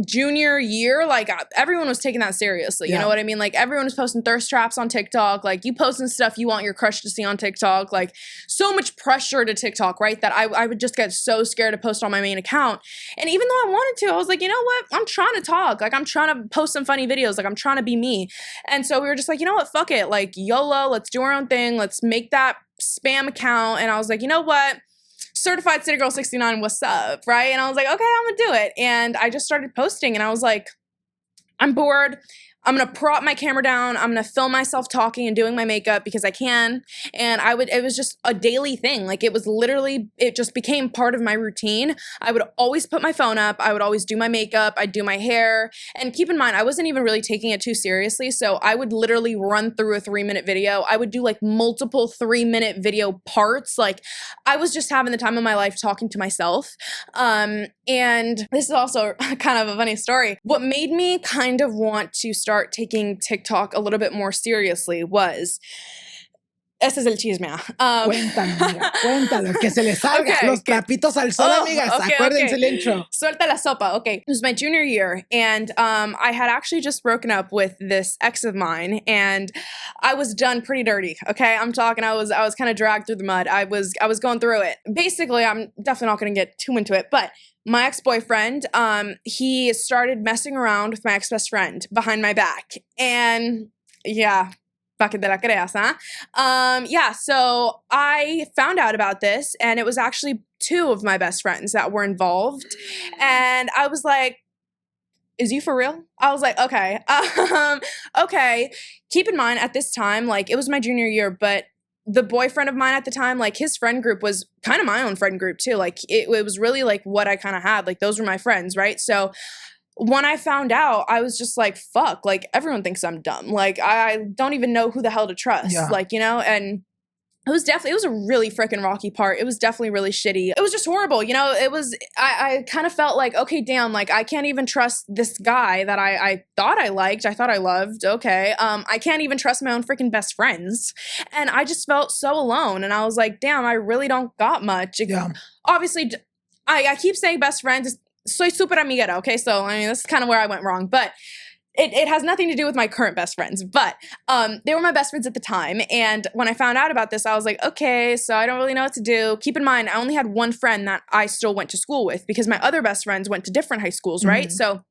junior year, like everyone was taking that seriously. You know what I mean? Like everyone was posting thirst traps on TikTok. Like you posting stuff you want your crush to see on TikTok. Like so much pressure to TikTok, right? That I would just get so scared to post on my main account. And even though I wanted to, I was like, you know what? I'm trying to talk. Like I'm trying to post some funny videos. Like I'm trying to be me. And so we were just like, you know what? Fuck it. Like YOLO, let's do our own thing. Let's make that spam account. And I was like, you know what? Certified City Girl 69, what's up, right? And I was like, okay, I'm gonna do it. And I just started posting and I was like, I'm bored. I'm gonna prop my camera down. I'm gonna film myself talking and doing my makeup because I can. And it was just a daily thing. Like it was literally, it just became part of my routine. I would always put my phone up. I would always do my makeup. I'd do my hair. And keep in mind, I wasn't even really taking it too seriously. So I would literally run through a 3-minute video. I would do like multiple 3-minute video parts. Like I was just having the time of my life talking to myself. And this is also kind of a funny story. What made me kind of want to start taking TikTok a little bit more seriously was ese es el chisme. Cuéntalo, amiga, cuéntalo, que se le salga los trapitos al sol, amigas. Acuérdense el intro. Suelta la sopa. Okay. It was my junior year, and I had actually just broken up with this ex of mine, and I was done pretty dirty. Okay, I'm talking. I was kind of dragged through the mud. I was going through it. Basically, I'm definitely not going to get too into it, but my ex-boyfriend, he started messing around with my ex-best friend behind my back. And yeah, pa que te la creas, huh? Yeah, so I found out about this, and it was actually 2 of my best friends that were involved. And I was like, is you for real? I was like, okay. Okay. Keep in mind, at this time, like, it was my junior year, but the boyfriend of mine at the time, like his friend group was kind of my own friend group too. Like it was really like what I kind of had, like those were my friends, right? So when I found out, I was just like, fuck, like everyone thinks I'm dumb. Like I don't even know who the hell to trust, like, you know, and it was a really freaking rocky part. It was definitely really shitty. It was just horrible. You know, I kind of felt like, okay, damn, like I can't even trust this guy that I thought I liked. I thought I loved. Okay. I can't even trust my own freaking best friends. And I just felt so alone. And I was like, damn, I really don't got much. Obviously, I keep saying best friends. Soy super amiguera. Okay. So, I mean, this is kind of where I went wrong, but it has nothing to do with my current best friends, but they were my best friends at the time. And when I found out about this, I was like, okay, so I don't really know what to do. Keep in mind, I only had one friend that I still went to school with because my other best friends went to different high schools, right? So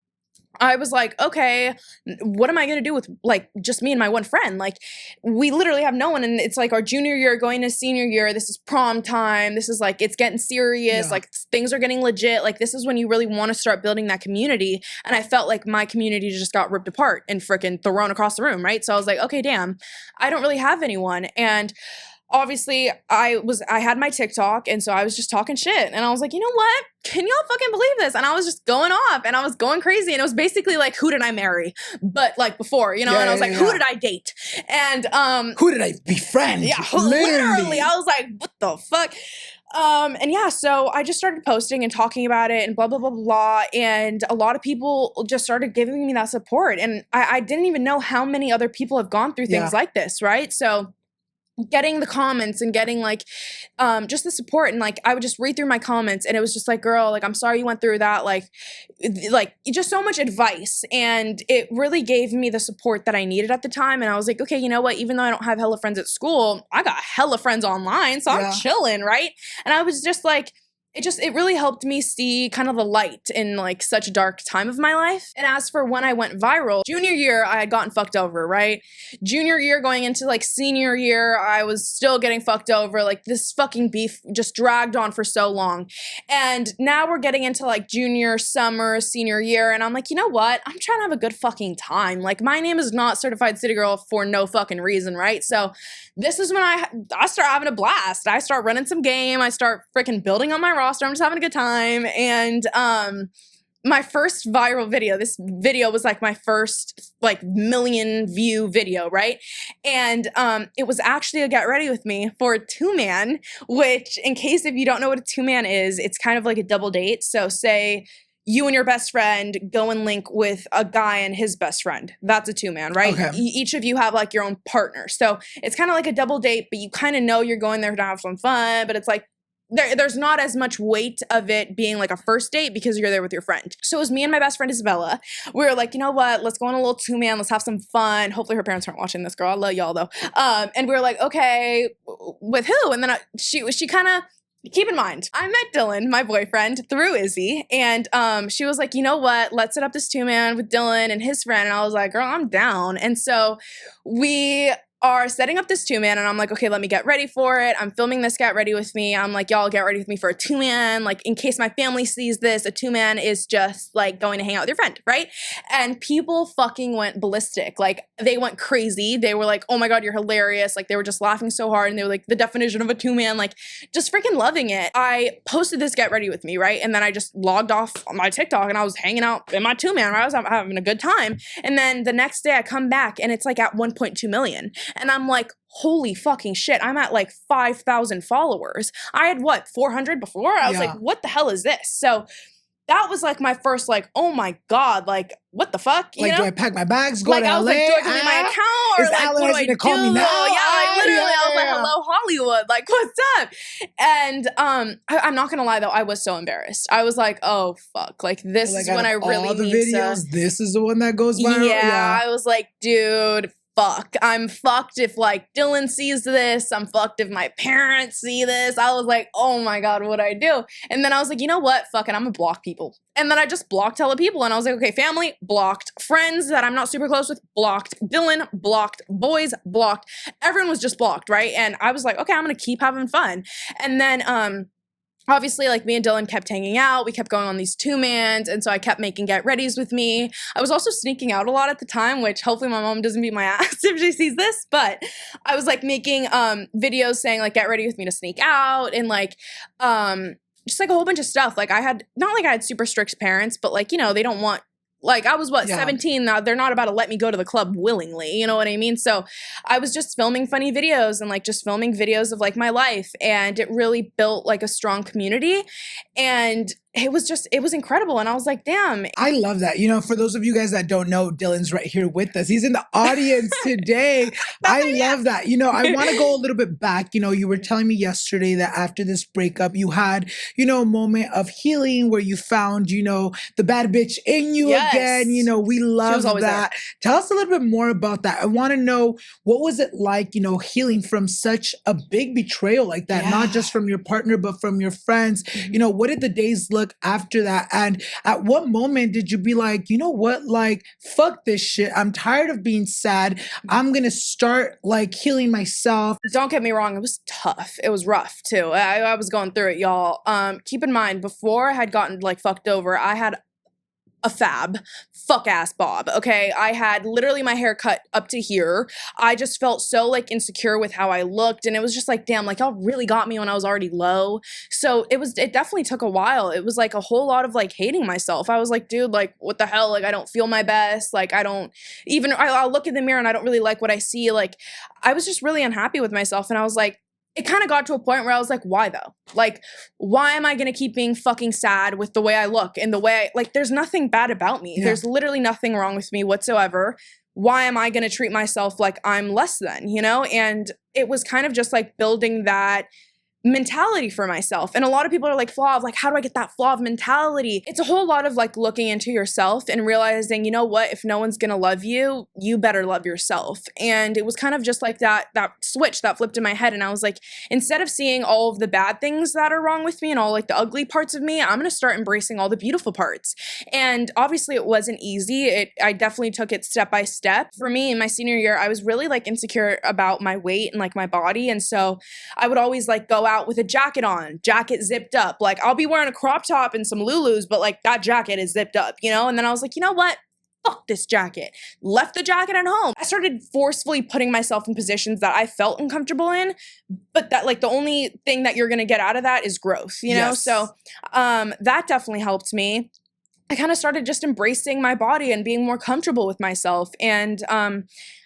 I was like, okay, what am I going to do with like just me and my one friend? Like we literally have no one. And it's like our junior year going to senior year. This is prom time. This is like, it's getting serious. Like things are getting legit. Like this is when you really want to start building that community. And I felt like my community just got ripped apart and freaking thrown across the room. Right. So I was like, okay, damn, I don't really have anyone. And obviously I had my TikTok, and so I was just talking shit, and I was like, you know what? Can y'all fucking believe this? And I was just going off, and I was going crazy, and it was basically like, who did I marry? But like before, you know, and I was like, who did I date? And who did I befriend? Yeah, literally. I was like, what the fuck? And yeah, so I just started posting and talking about it and blah, blah, blah, blah. And a lot of people just started giving me that support. And I didn't even know how many other people have gone through things like this, right? So getting the comments and getting like just the support, and like I would just read through my comments, and it was just like, girl, like I'm sorry you went through that, like just so much advice, and it really gave me the support that I needed at the time. And I was like, okay, you know what, even though I don't have hella friends at school, I got hella friends online, so I'm chilling, right? And I was just like, it really helped me see kind of the light in like such a dark time of my life. And as for when I went viral, junior year, I had gotten fucked over, right? Junior year going into like senior year, I was still getting fucked over. Like this fucking beef just dragged on for so long. And now we're getting into like junior, summer, senior year. And I'm like, you know what? I'm trying to have a good fucking time. Like my name is not Certified City Girl for no fucking reason, right? So this is when I start having a blast. I start running some game. I start freaking building on my roster. I'm just having a good time. And my first viral video, this video was like my first like million view video, right? And it was actually a get ready with me for a 2-man, which in case if you don't know what a 2-man is, it's kind of like a double date. So say you and your best friend go and link with a guy and his best friend. That's a 2-man, right? Okay. Each of you have like your own partner. So it's kind of like a double date, but you kind of know you're going there to have some fun, but it's like there's not as much weight of it being like a first date because you're there with your friend. So it was me and my best friend Isabella. We were like, you know what? Let's go on a little 2-man. Let's have some fun. Hopefully her parents aren't watching this, girl. I love y'all though. And we were like, okay, with who? And then she kind of, keep in mind, I met Dylan, my boyfriend, through Izzy. And she was like, you know what? Let's set up this 2-man with Dylan and his friend. And I was like, girl, I'm down. And so we are setting up this 2-man, and I'm like, okay, let me get ready for it. I'm filming this Get Ready With Me. I'm like, y'all get ready with me for a 2-man. Like, in case my family sees this, a 2-man is just like going to hang out with your friend, right? And people fucking went ballistic. Like, they went crazy. They were like, oh my God, you're hilarious. Like, they were just laughing so hard, and they were like, the definition of a 2-man, like, just freaking loving it. I posted this Get Ready With Me, right? And then I just logged off on my TikTok, and I was hanging out in my 2-man, right? I was having a good time. And then the next day I come back, and it's like at 1.2 million. And I'm like, holy fucking shit, I'm at like 5,000 followers. I had what, 400 before? I was like, what the hell is this? So that was like my first like, oh my God, like, what the fuck? You like, know? do I pack my bags, go like, to I was LA? like, do I delete my account? Or like, what do I do? Call me now? Yeah, like literally, I was like, hello, Hollywood. Like, what's up? And I'm not gonna lie though, I was so embarrassed. I was like, oh fuck, like this is when I really all the need videos, this is the one that goes viral. Yeah, I was like, dude, fuck. I'm fucked if like Dylan sees this. I'm fucked if my parents see this. I was like, oh my God, what'd I do? And then I was like, you know what? Fuck it, I'm gonna block people. And then I just blocked hella people. And I was like, okay, family, blocked. Friends that I'm not super close with, blocked. Dylan, blocked. Boys, blocked. Everyone was just blocked, right? And I was like, okay, I'm gonna keep having fun. And then obviously, like, me and Dylan kept hanging out. We kept going on these 2-mans. And so I kept making Get Readies with me. I was also sneaking out a lot at the time, which hopefully my mom doesn't beat my ass if she sees this. But I was like making videos saying like, get ready with me to sneak out. And like, just like a whole bunch of stuff. Like, I had, not like I had super strict parents, but like, you know, they don't want, like, I was, 17 now? They're not about to let me go to the club willingly. You know what I mean? So I was just filming funny videos and, like, just filming videos of, like, my life. And it really built, like, a strong community. And it was incredible. And I was like, damn. I love that. You know, for those of you guys that don't know, Dylan's right here with us. He's in the audience today. I love that. You know, I want to go a little bit back. You know, you were telling me yesterday that after this breakup, you had, you know, a moment of healing where you found, you know, the bad bitch in you again. You know, we love that. There. Tell us a little bit more about that. I want to know, what was it like, you know, healing from such a big betrayal like that, not just from your partner, but from your friends. You know, what did the days look after that? And at what moment did you be like, you know what, like, fuck this shit, I'm tired of being sad, I'm gonna start like healing myself? Don't get me wrong, it was tough, it was rough too. I was going through it, y'all. Keep in mind, before I had gotten like fucked over, I had a fab fuck ass bob. Okay. I had literally my hair cut up to here. I just felt so like insecure with how I looked. And it was just like, damn, like y'all really got me when I was already low. So it definitely took a while. It was like a whole lot of like hating myself. I was like, dude, like what the hell? Like I don't feel my best. Like I'll look in the mirror and I don't really like what I see. Like I was just really unhappy with myself. And I was like, it kind of got to a point where I was like, why though? Like, why am I going to keep being fucking sad with the way I look and the way like, there's nothing bad about me. There's literally nothing wrong with me whatsoever. Why am I going to treat myself like I'm less than, you know? And it was kind of just like building that mentality for myself. And a lot of people are like, Flav, like, how do I get that Flav mentality? It's a whole lot of like looking into yourself and realizing, you know what, if no one's gonna love you, you better love yourself. And it was kind of just like that switch that flipped in my head. And I was like, instead of seeing all of the bad things that are wrong with me and all like the ugly parts of me, I'm gonna start embracing all the beautiful parts. And obviously it wasn't easy. I definitely took it step by step. For me, in my senior year, I was really like insecure about my weight and like my body. And so I would always like go out with a jacket on, jacket zipped up. Like I'll be wearing a crop top and some Lulus, but like that jacket is zipped up, you know? And then I was like, you know what? Fuck this jacket. Left the jacket at home. I started forcefully putting myself in positions that I felt uncomfortable in, but that like the only thing that you're going to get out of that is growth, you know? So that definitely helped me. I kind of started just embracing my body and being more comfortable with myself. And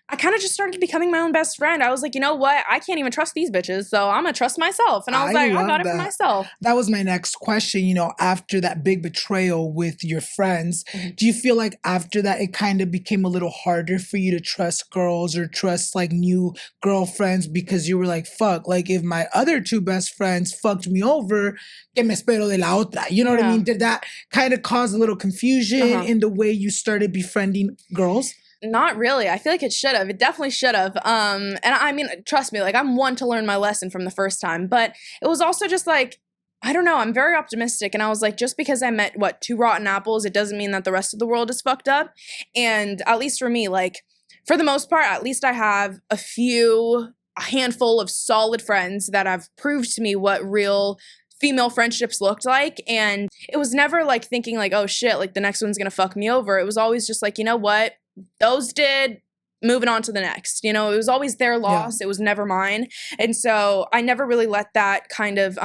I kind of just started becoming my own best friend. I was like, you know what? I can't even trust these bitches, so I'm gonna trust myself. And I was like, I got it for myself. That was my next question. You know, after that big betrayal with your friends, do you feel like after that it kind of became a little harder for you to trust girls or trust like new girlfriends because you were like, fuck, like if my other two best friends fucked me over, que me espero de la otra? You know what I mean? Did that kind of cause a little confusion in the way you started befriending girls? Not really. I feel like it should have. It definitely should have. And I mean, trust me, like I'm one to learn my lesson from the first time. But it was also just like, I don't know. I'm very optimistic. And I was like, just because I met, two rotten apples, it doesn't mean that the rest of the world is fucked up. And at least for me, like, for the most part, at least I have a handful of solid friends that have proved to me what real female friendships looked like. And it was never like thinking like, oh shit, like the next one's gonna fuck me over. It was always just like, you know what? Those did, moving on to the next. You know, it was always their loss. It was never mine. And so I never really let that kind of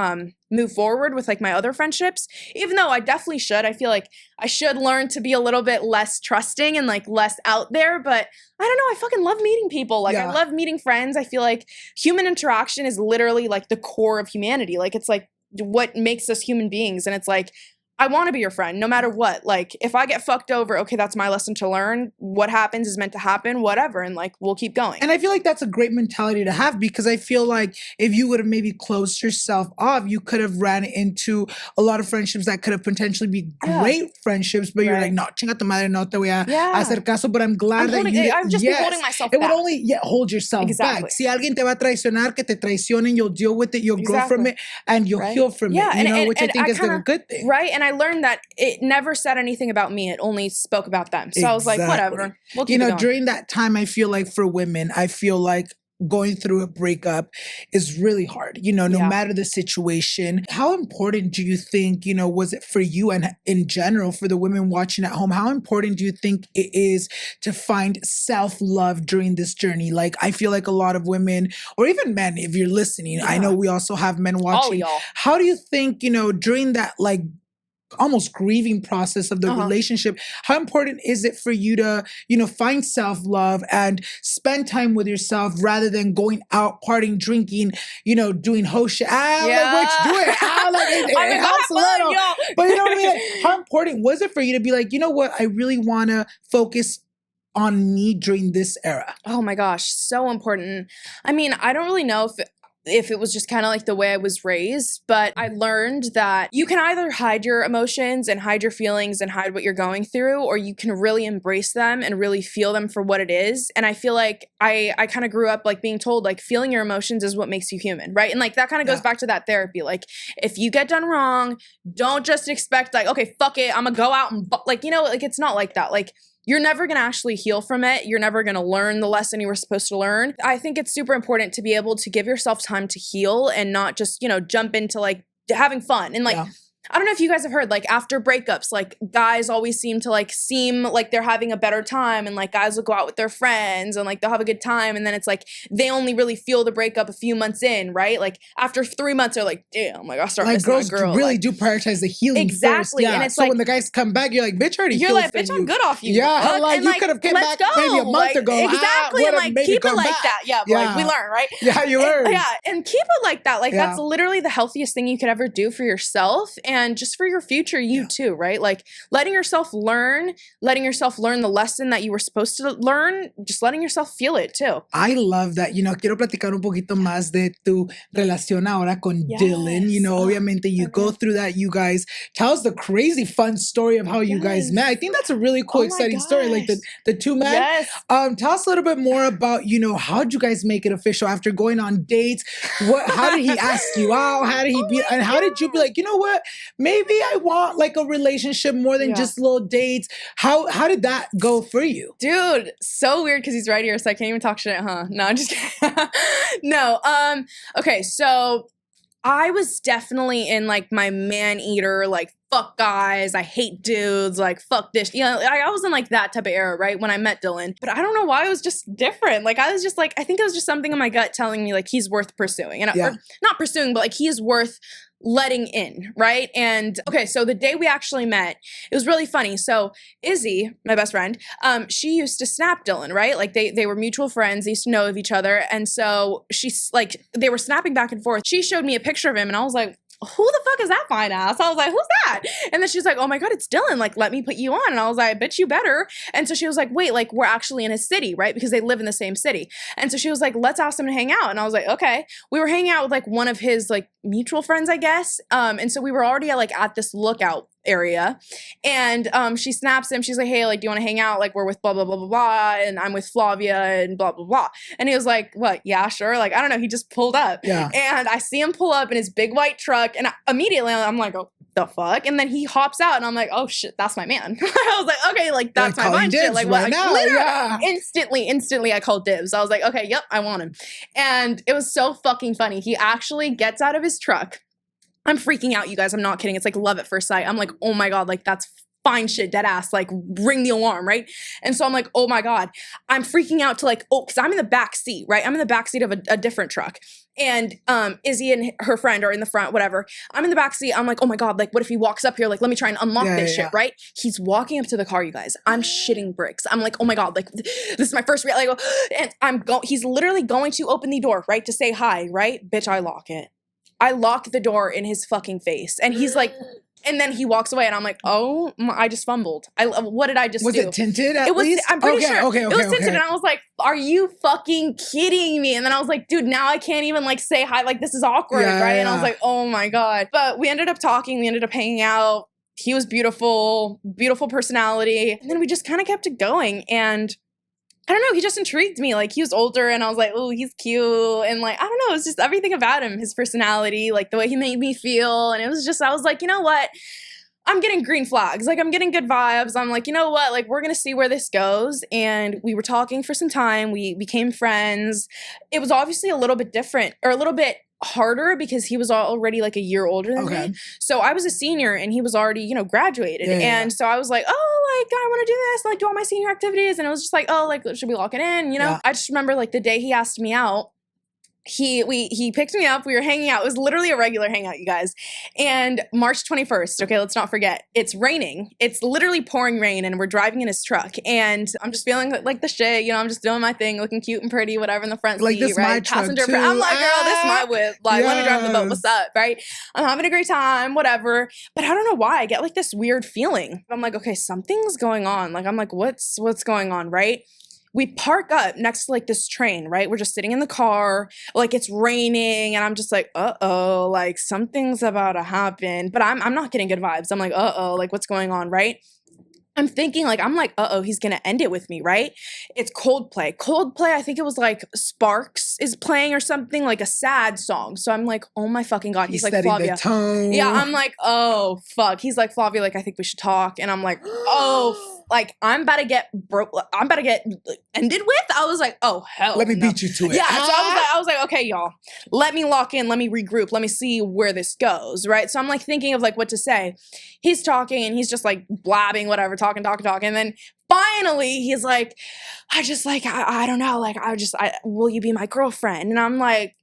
move forward with like my other friendships, even though I definitely should. I feel like I should learn to be a little bit less trusting and like less out there. But I don't know. I fucking love meeting people. Like I love meeting friends. I feel like human interaction is literally like the core of humanity. Like it's like what makes us human beings. And it's like, I want to be your friend no matter what. Like if I get fucked over, okay, that's my lesson to learn. What happens is meant to happen, whatever. And like, we'll keep going. And I feel like that's a great mentality to have because I feel like if you would have maybe closed yourself off, you could have ran into a lot of friendships that could have potentially be great friendships, but you're like, no, chinga tu madre, no te voy a hacer caso. But I'm glad I'm just holding myself back. It would only hold yourself back. Si alguien te va a traicionar, que te traicionen, you'll deal with it, you'll grow from it, and you'll heal from it, you know, which I think is a good thing. Right, and I learned that it never said anything about me. It only spoke about them. So I was like, whatever. We'll keep it going. During that time, I feel like for women, I feel like going through a breakup is really hard, you know, no matter the situation. How important do you think, you know, was it for you and in general for the women watching at home? How important do you think it is to find self-love during this journey? Like, I feel like a lot of women, or even men, if you're listening, I know we also have men watching. How do you think, you know, during that, like, almost grieving process of the relationship, how important is it for you to, you know, find self-love and spend time with yourself rather than going out, partying, drinking, you know, doing ho shit? Like, which do it. It helps a little. But you know what I mean? Like, how important was it for you to be like, you know what, I really want to focus on me during this era? Oh my gosh, so important. I mean, I don't really know if it was just kind of like the way I was raised, but I learned that you can either hide your emotions and hide your feelings and hide what you're going through, or you can really embrace them and really feel them for what it is. And I feel like I kind of grew up like being told like feeling your emotions is what makes you human, right? And like that kind of goes back to that therapy. Like if you get done wrong, don't just expect like, okay, fuck it, I'm gonna go out and like, you know, like it's not like that. Like you're never going to actually heal from it. You're never going to learn the lesson you were supposed to learn. I think it's super important to be able to give yourself time to heal and not just, you know, jump into like having fun. And like, I don't know if you guys have heard, like after breakups, like guys always seem like they're having a better time, and like guys will go out with their friends and like they'll have a good time, and then it's like they only really feel the breakup a few months in, right? Like after 3 months they're like, damn, like I'll start missing my girl. Really do prioritize the healing first. And it's so like when the guys come back, you're like, bitch, already you're like, bitch, I'm good off you. Yeah, like you could have came back maybe a month ago. Exactly, and like keep it like that. Yeah, like we learn, right? Yeah, you learn. Yeah, and keep it like that. Like that's literally the healthiest thing you could ever do for yourself and just for your future you too, right? Like letting yourself learn the lesson that you were supposed to learn, just letting yourself feel it too. I love that. You know, quiero platicar un poquito más de tu relación ahora con Dylan. You know, obviamente you go through that, you guys. Tell us the crazy fun story of how you guys met. I think that's a really cool, exciting story. Like the two men. Tell us a little bit more about, you know, how did you guys make it official after going on dates? How did he ask you out? How did he be? And how did you be like, you know what? Maybe I want like a relationship more than just little dates. How did that go for you? Dude, so weird because he's right here, so I can't even talk shit, huh? No, I'm just kidding. No, okay, so I was definitely in like my man-eater, like fuck guys, I hate dudes, like fuck this. You know, I was in like that type of era, right? When I met Dylan. But I don't know why it was just different. Like I was just like, I think it was just something in my gut telling me like he's worth pursuing. And or not pursuing, but like he's worth letting in, right? And okay, so the day we actually met, it was really funny. So Izzy, my best friend, she used to snap Dylan, right? Like they were mutual friends, they used to know of each other. And so she's like, they were snapping back and forth. She showed me a picture of him and I was like, who the fuck is that fine ass? I was like, who's that? And then she's like, oh my God, it's Dylan. Like, let me put you on. And I was like, bitch, you better. And so she was like, wait, like we're actually in his city, right? Because they live in the same city. And so she was like, let's ask him to hang out. And I was like, okay. We were hanging out with like one of his like mutual friends, I guess. And so we were already like at this lookout area. And she snaps him. She's like, hey, like, do you want to hang out? Like, we're with blah, blah, blah, blah, blah. And I'm with Flavia and blah, blah, blah. And he was like, what? Yeah, sure. Like, I don't know. He just pulled up. Yeah. And I see him pull up in his big white truck. And immediately I'm like, oh, the fuck? And then he hops out and I'm like, oh shit, that's my man. I was like, okay, like that's my man shit. Like what? Right now, yeah. Instantly I called dibs. I was like, okay, yep, I want him. And it was so fucking funny. He actually gets out of his truck. I'm freaking out, you guys. I'm not kidding. It's like love at first sight. I'm like, oh my God, like that's fine shit, dead ass, like ring the alarm, right? And so I'm like, oh my God, I'm freaking out to like, oh, because I'm in the back seat, right? I'm in the back seat of a different truck. And Izzy and her friend are in the front, whatever. I'm in the back seat. I'm like, oh my God, like what if he walks up here? Like, let me try and unlock this shit, right? He's walking up to the car, you guys. I'm shitting bricks. I'm like, oh my God, like this is my first like, and he's literally going to open the door, right? To say hi, right? Bitch, I lock it. I lock the door in his fucking face. And he's like, and then he walks away and I'm like, oh, I just fumbled. What did I just do? Was it tinted at least? I'm pretty sure. Okay, it was tinted and I was like, are you fucking kidding me? And then I was like, dude, now I can't even like say hi. Like this is awkward, right? And I was like, oh my God. But we ended up talking. We ended up hanging out. He was beautiful, beautiful personality. And then we just kind of kept it going. And I don't know, he just intrigued me. Like, he was older, and I was like, oh, he's cute. And, like, I don't know, it's just everything about him, his personality, like, the way he made me feel. And it was just, I was like, you know what? I'm getting green flags. Like, I'm getting good vibes. I'm like, you know what? Like, we're going to see where this goes. And we were talking for some time. We became friends. It was obviously a little bit different, or a little bit harder because he was already like a year older than me. So I was a senior and he was already, you know, graduated. And so I was like, oh, like, I want to do this, like do all my senior activities. And it was just like, oh, like, should we lock it in? You know, I just remember like the day he asked me out, he picked me up. We were hanging out. It was literally a regular hangout, you guys. And March 21st, okay, let's not forget, it's raining. It's literally pouring rain and we're driving in his truck. And I'm just feeling like the shit, you know, I'm just doing my thing, looking cute and pretty, whatever in the front like seat, this right? My Passenger truck too. I'm like, girl, this is my whip. Like, let me drive the boat. What's up, right? I'm having a great time, whatever. But I don't know why. I get like this weird feeling. I'm like, okay, something's going on. Like, I'm like, what's going on, right? We park up next to like this train, right? We're just sitting in the car, like it's raining, and I'm just like, uh-oh, like something's about to happen. But I'm not getting good vibes. I'm like, uh-oh, like what's going on, right? I'm thinking like, I'm like, uh-oh, he's gonna end it with me, right? It's Coldplay. Coldplay, I think it was like Sparks is playing or something, like a sad song. So I'm like, oh my fucking God. He's like, Flavia. The tone. Yeah, I'm like, oh, fuck. He's like, Flavia, like, I think we should talk. And I'm like, oh, like, I'm about to get ended with. I was like, oh, hell Let me beat you to it. Yeah, so I was like, okay, y'all, let me lock in, let me regroup, let me see where this goes, right? So I'm like thinking of like what to say. He's talking and he's just like blabbing, whatever, talking. And then finally he's like, I don't know, like, will you be my girlfriend? And I'm like,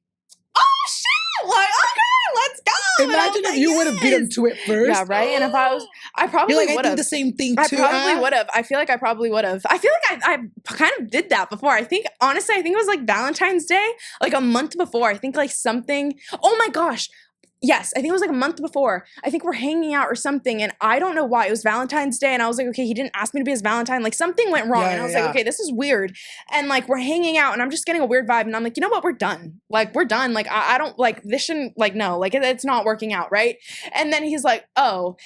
oh shit, like, okay, let's go. Imagine if you would have beat him to it first. Yeah, right? And if I probably would have. I do the same thing too. I probably would have. I feel like I probably would have. I feel like I kind of did that before. Honestly, I think it was like Valentine's Day, like a month before. I think like something, oh my gosh. Yes, I think it was like a month before. I think we're hanging out or something, and I don't know why. It was Valentine's Day, and I was like, okay, he didn't ask me to be his Valentine. Like, something went wrong, and I was like, okay, this is weird. And, like, we're hanging out, and I'm just getting a weird vibe, and I'm like, you know what? We're done. Like, we're done. Like, I don't, like, this shouldn't, like, no. Like, it's not working out, right? And then he's like, oh.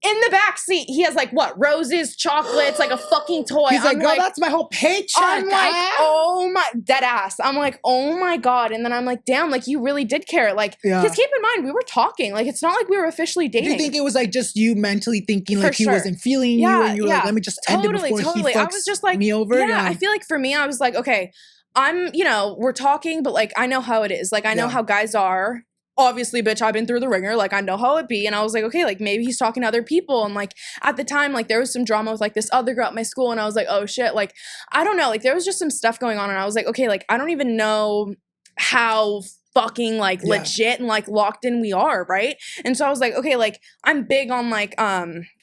In the back seat, he has like what? Roses, chocolates, like a fucking toy. He's like, girl, that's my whole paycheck. I'm like, oh my, dead ass. I'm like, oh my God. And then I'm like, damn, like you really did care. Like, because keep in mind, we were talking. Like, it's not like we were officially dating. Do you think it was like just you mentally thinking like he wasn't feeling you and you were like, let me just end it before he fucks I was just like, me over? Yeah, I feel like for me, I was like, okay, we're talking, but like, I know how it is. Like, I know how guys are. Obviously, bitch, I've been through the ringer. Like, I know how it be. And I was like, okay, like, maybe he's talking to other people. And, like, at the time, like, there was some drama with, like, this other girl at my school. And I was like, oh, shit. Like, I don't know. Like, there was just some stuff going on. And I was like, okay, like, I don't even know how fucking like legit and like locked in we are, right? And so I was like, okay, like I'm big on like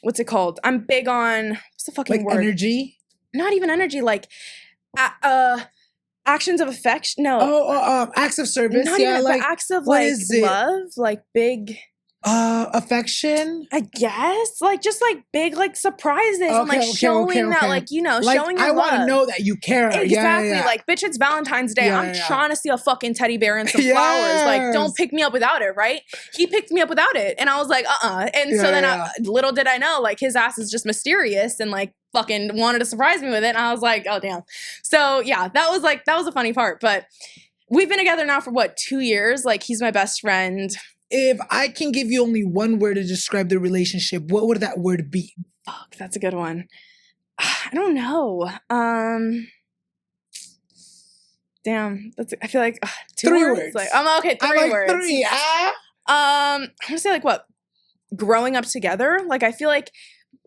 what's it called? I'm big on what's the fucking like word? Energy? Not even energy, like actions of affection. No. Acts of service. Not yeah, even, like acts of what like is it? love, like big affection, I guess, like just like big like surprises and like showing that like, you know, like, showing your I want to love. know that you care. Exactly. Yeah. Like, bitch, it's Valentine's Day. I'm trying to see a fucking teddy bear and some flowers. Like, don't pick me up without it, right? He picked me up without it. And I was like, And so then little did I know, like, his ass is just mysterious and like fucking wanted to surprise me with it. And I was like, oh, damn. So yeah, that was a funny part. But we've been together now for what, 2 years? Like, he's my best friend. If I can give you only one word to describe the relationship, what would that word be? Fuck, that's a good one. I don't know. Damn, I feel like 2 3 words. Like, okay, 3 words. 3. I'm gonna say like what? Growing up together. Like I feel like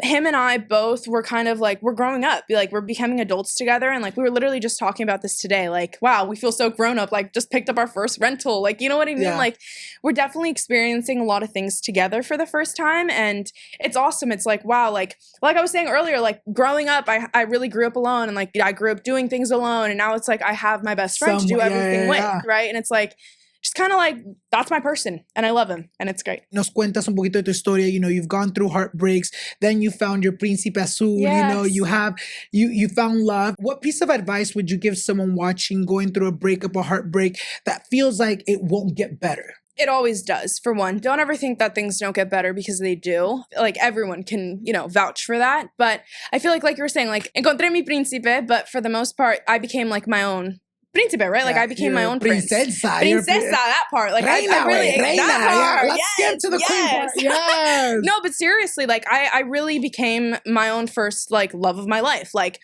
him and I both were kind of like, we're growing up, like we're becoming adults together. And like, we were literally just talking about this today. Like, wow, we feel so grown up, like just picked up our first rental. Like, you know what I mean? Yeah. Like we're definitely experiencing a lot of things together for the first time. And it's awesome. It's like, wow, like I was saying earlier, like growing up, I really grew up alone and like, I grew up doing things alone. And now it's like, I have my best friend to do everything with, right? And it's like, just kind of like, that's my person and I love him and it's great. Nos cuentas un poquito de tu historia. You know, you've gone through heartbreaks, then you found your príncipe azul. Yes. You know, you found love. What piece of advice would you give someone watching, going through a breakup or heartbreak that feels like it won't get better? It always does. For one, don't ever think that things don't get better because they do. Like everyone can, you know, vouch for that. But I feel like you were saying, like, encontré mi príncipe, but for the most part, I became like my own príncipe, right? Like I became my own prince. Princesa, that part. Like reina, I really, reina, that part. Let's get to the queen part. Yes. No, but seriously, like I really became my own first like love of my life. Like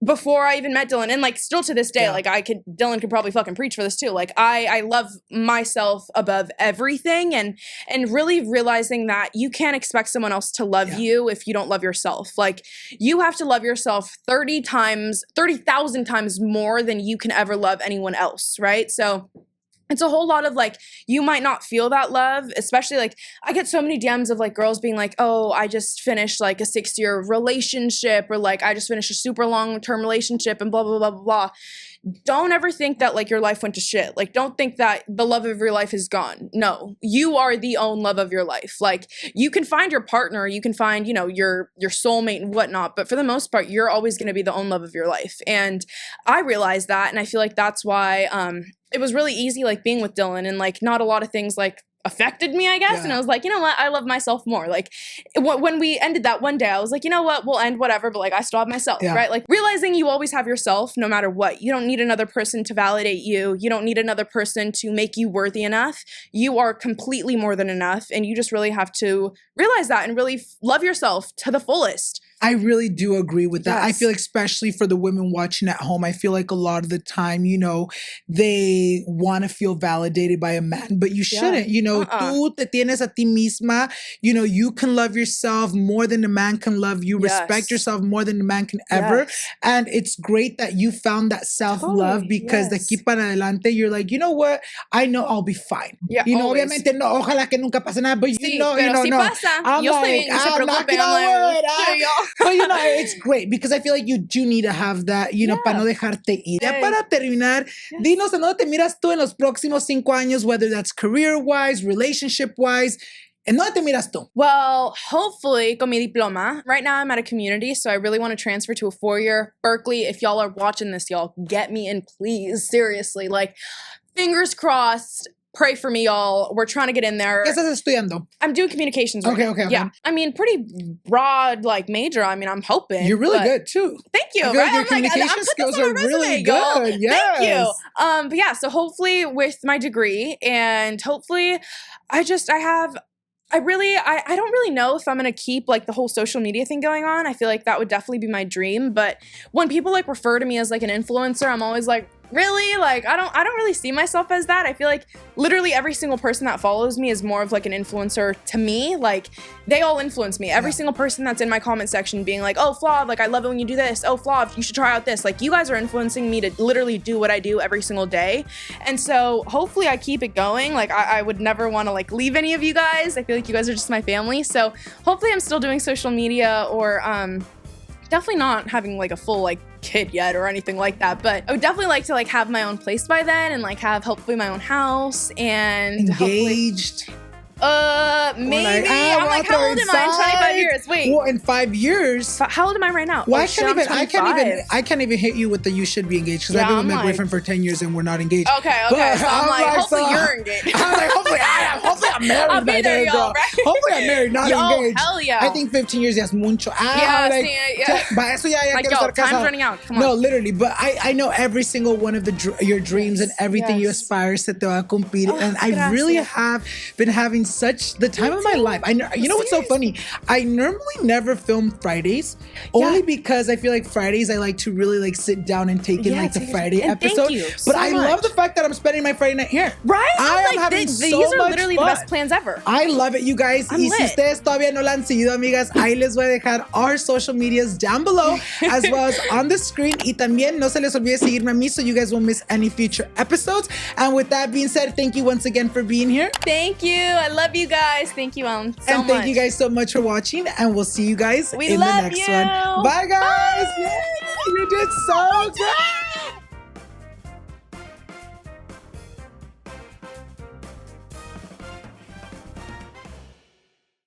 before I even met Dylan, and like still to this day, like Dylan could probably fucking preach for this too. Like I love myself above everything, and really realizing that you can't expect someone else to love you if you don't love yourself. Like you have to love yourself 30,000 times more than you can ever love anyone else, right? So it's a whole lot of like, you might not feel that love, especially like I get so many DMs of like girls being like, oh, I just finished like a 6-year relationship, or like I just finished a super long-term relationship and blah, blah, blah, blah, blah. Don't ever think that like your life went to shit. Like don't think that the love of your life is gone. No, you are the own love of your life. Like you can find your partner, you can find, you know, your soulmate and whatnot, but for the most part, you're always going to be the own love of your life. And I realized that, and I feel like that's why it was really easy like being with Dylan, and like not a lot of things like affected me, I guess. And I was like, you know what? I love myself more. Like when we ended that one day, I was like, you know what? We'll end whatever, but like I still have myself, right? Like realizing you always have yourself no matter what. You don't need another person to validate you. You don't need another person to make you worthy enough. You are completely more than enough. And you just really have to realize that and really love yourself to the fullest. I really do agree with that. Yes. I feel like, especially for the women watching at home, I feel like a lot of the time, you know, they want to feel validated by a man, but you shouldn't. You know, tú te tienes a ti misma. You know, you can love yourself more than a man can love you. Respect yourself more than a man can ever. And it's great that you found that self-love because de aquí para adelante, you're like, you know what? I know I'll be fine. You know, obviamente no, ojalá que nunca pase nada, but you know, no. Pasa. I'm Yo like, I'm not gonna But you know, it's great because I feel like you do need to have that, you know, para no dejarte ir. Ya para terminar, dinos en dónde te miras tú en los próximos 5 años, whether that's career-wise, relationship-wise. ¿En dónde te miras tú? Well, hopefully con mi diploma. Right now I'm at a community, so I really want to transfer to a 4-year. Berkeley, if y'all are watching this, y'all get me in, please. Seriously, like, fingers crossed. Pray for me, y'all. We're trying to get in there. ¿Qué estás estudiando? I'm doing communications right now. Okay. Yeah. I mean, pretty broad, like, major. I mean, I'm hoping. You're really good, too. Thank you. I feel like your communication skills are really good. Yes. Thank you. But yeah, so hopefully with my degree, and hopefully I don't really know if I'm going to keep like the whole social media thing going on. I feel like that would definitely be my dream. But when people like refer to me as like an influencer, I'm always like, really, like, I don't really see myself as that. I feel like literally every single person that follows me is more of like an influencer to me. Like, they all influence me. Every single person that's in my comment section being like, oh, Flav, like, I love it when you do this. Oh, Flav, you should try out this. Like, you guys are influencing me to literally do what I do every single day. And so hopefully I keep it going. Like, I would never want to like leave any of you guys. I feel like you guys are just my family. So hopefully I'm still doing social media, or definitely not having like a full like kid yet or anything like that, but I would definitely like to like have my own place by then, and like have hopefully my own house and engaged. Maybe. I'm like, how old am I in 25 years? Wait. Well, in 5 years. How old am I right now? Well, I can't even hit you with the you should be engaged, because I've been with my boyfriend for 10 years and we're not engaged. Okay. But so I'm like, hopefully you're engaged. I'm like, hopefully I am. Hopefully I'm married. I'll be there, y'all, right? Hopefully I'm married, not engaged. Hell yeah. I think 15 years is mucho. Like, yo, time's running out. Come on. No, literally. But I know every single one of your dreams and everything you aspire se te va a cumplir. And I really have been having such the time of my life. You know what's so funny? I normally never film Fridays, only because I feel like Fridays I like to really like sit down and take in like the Friday episode. But I love the fact that I'm spending my Friday night here. Right? I am having these are literally the best plans ever. I love it, you guys. Y si ustedes todavía no la han seguido, amigas, ahí les voy a dejar our social medias down below, as well as on the screen. Y también no se les olvide seguirme a mí, so you guys won't miss any future episodes. And with that being said, thank you once again for being here. Thank you. I love you guys. Thank you, so much. And thank you guys so much for watching, and we'll see you guys in the next one. Bye, guys. Bye. You did so good.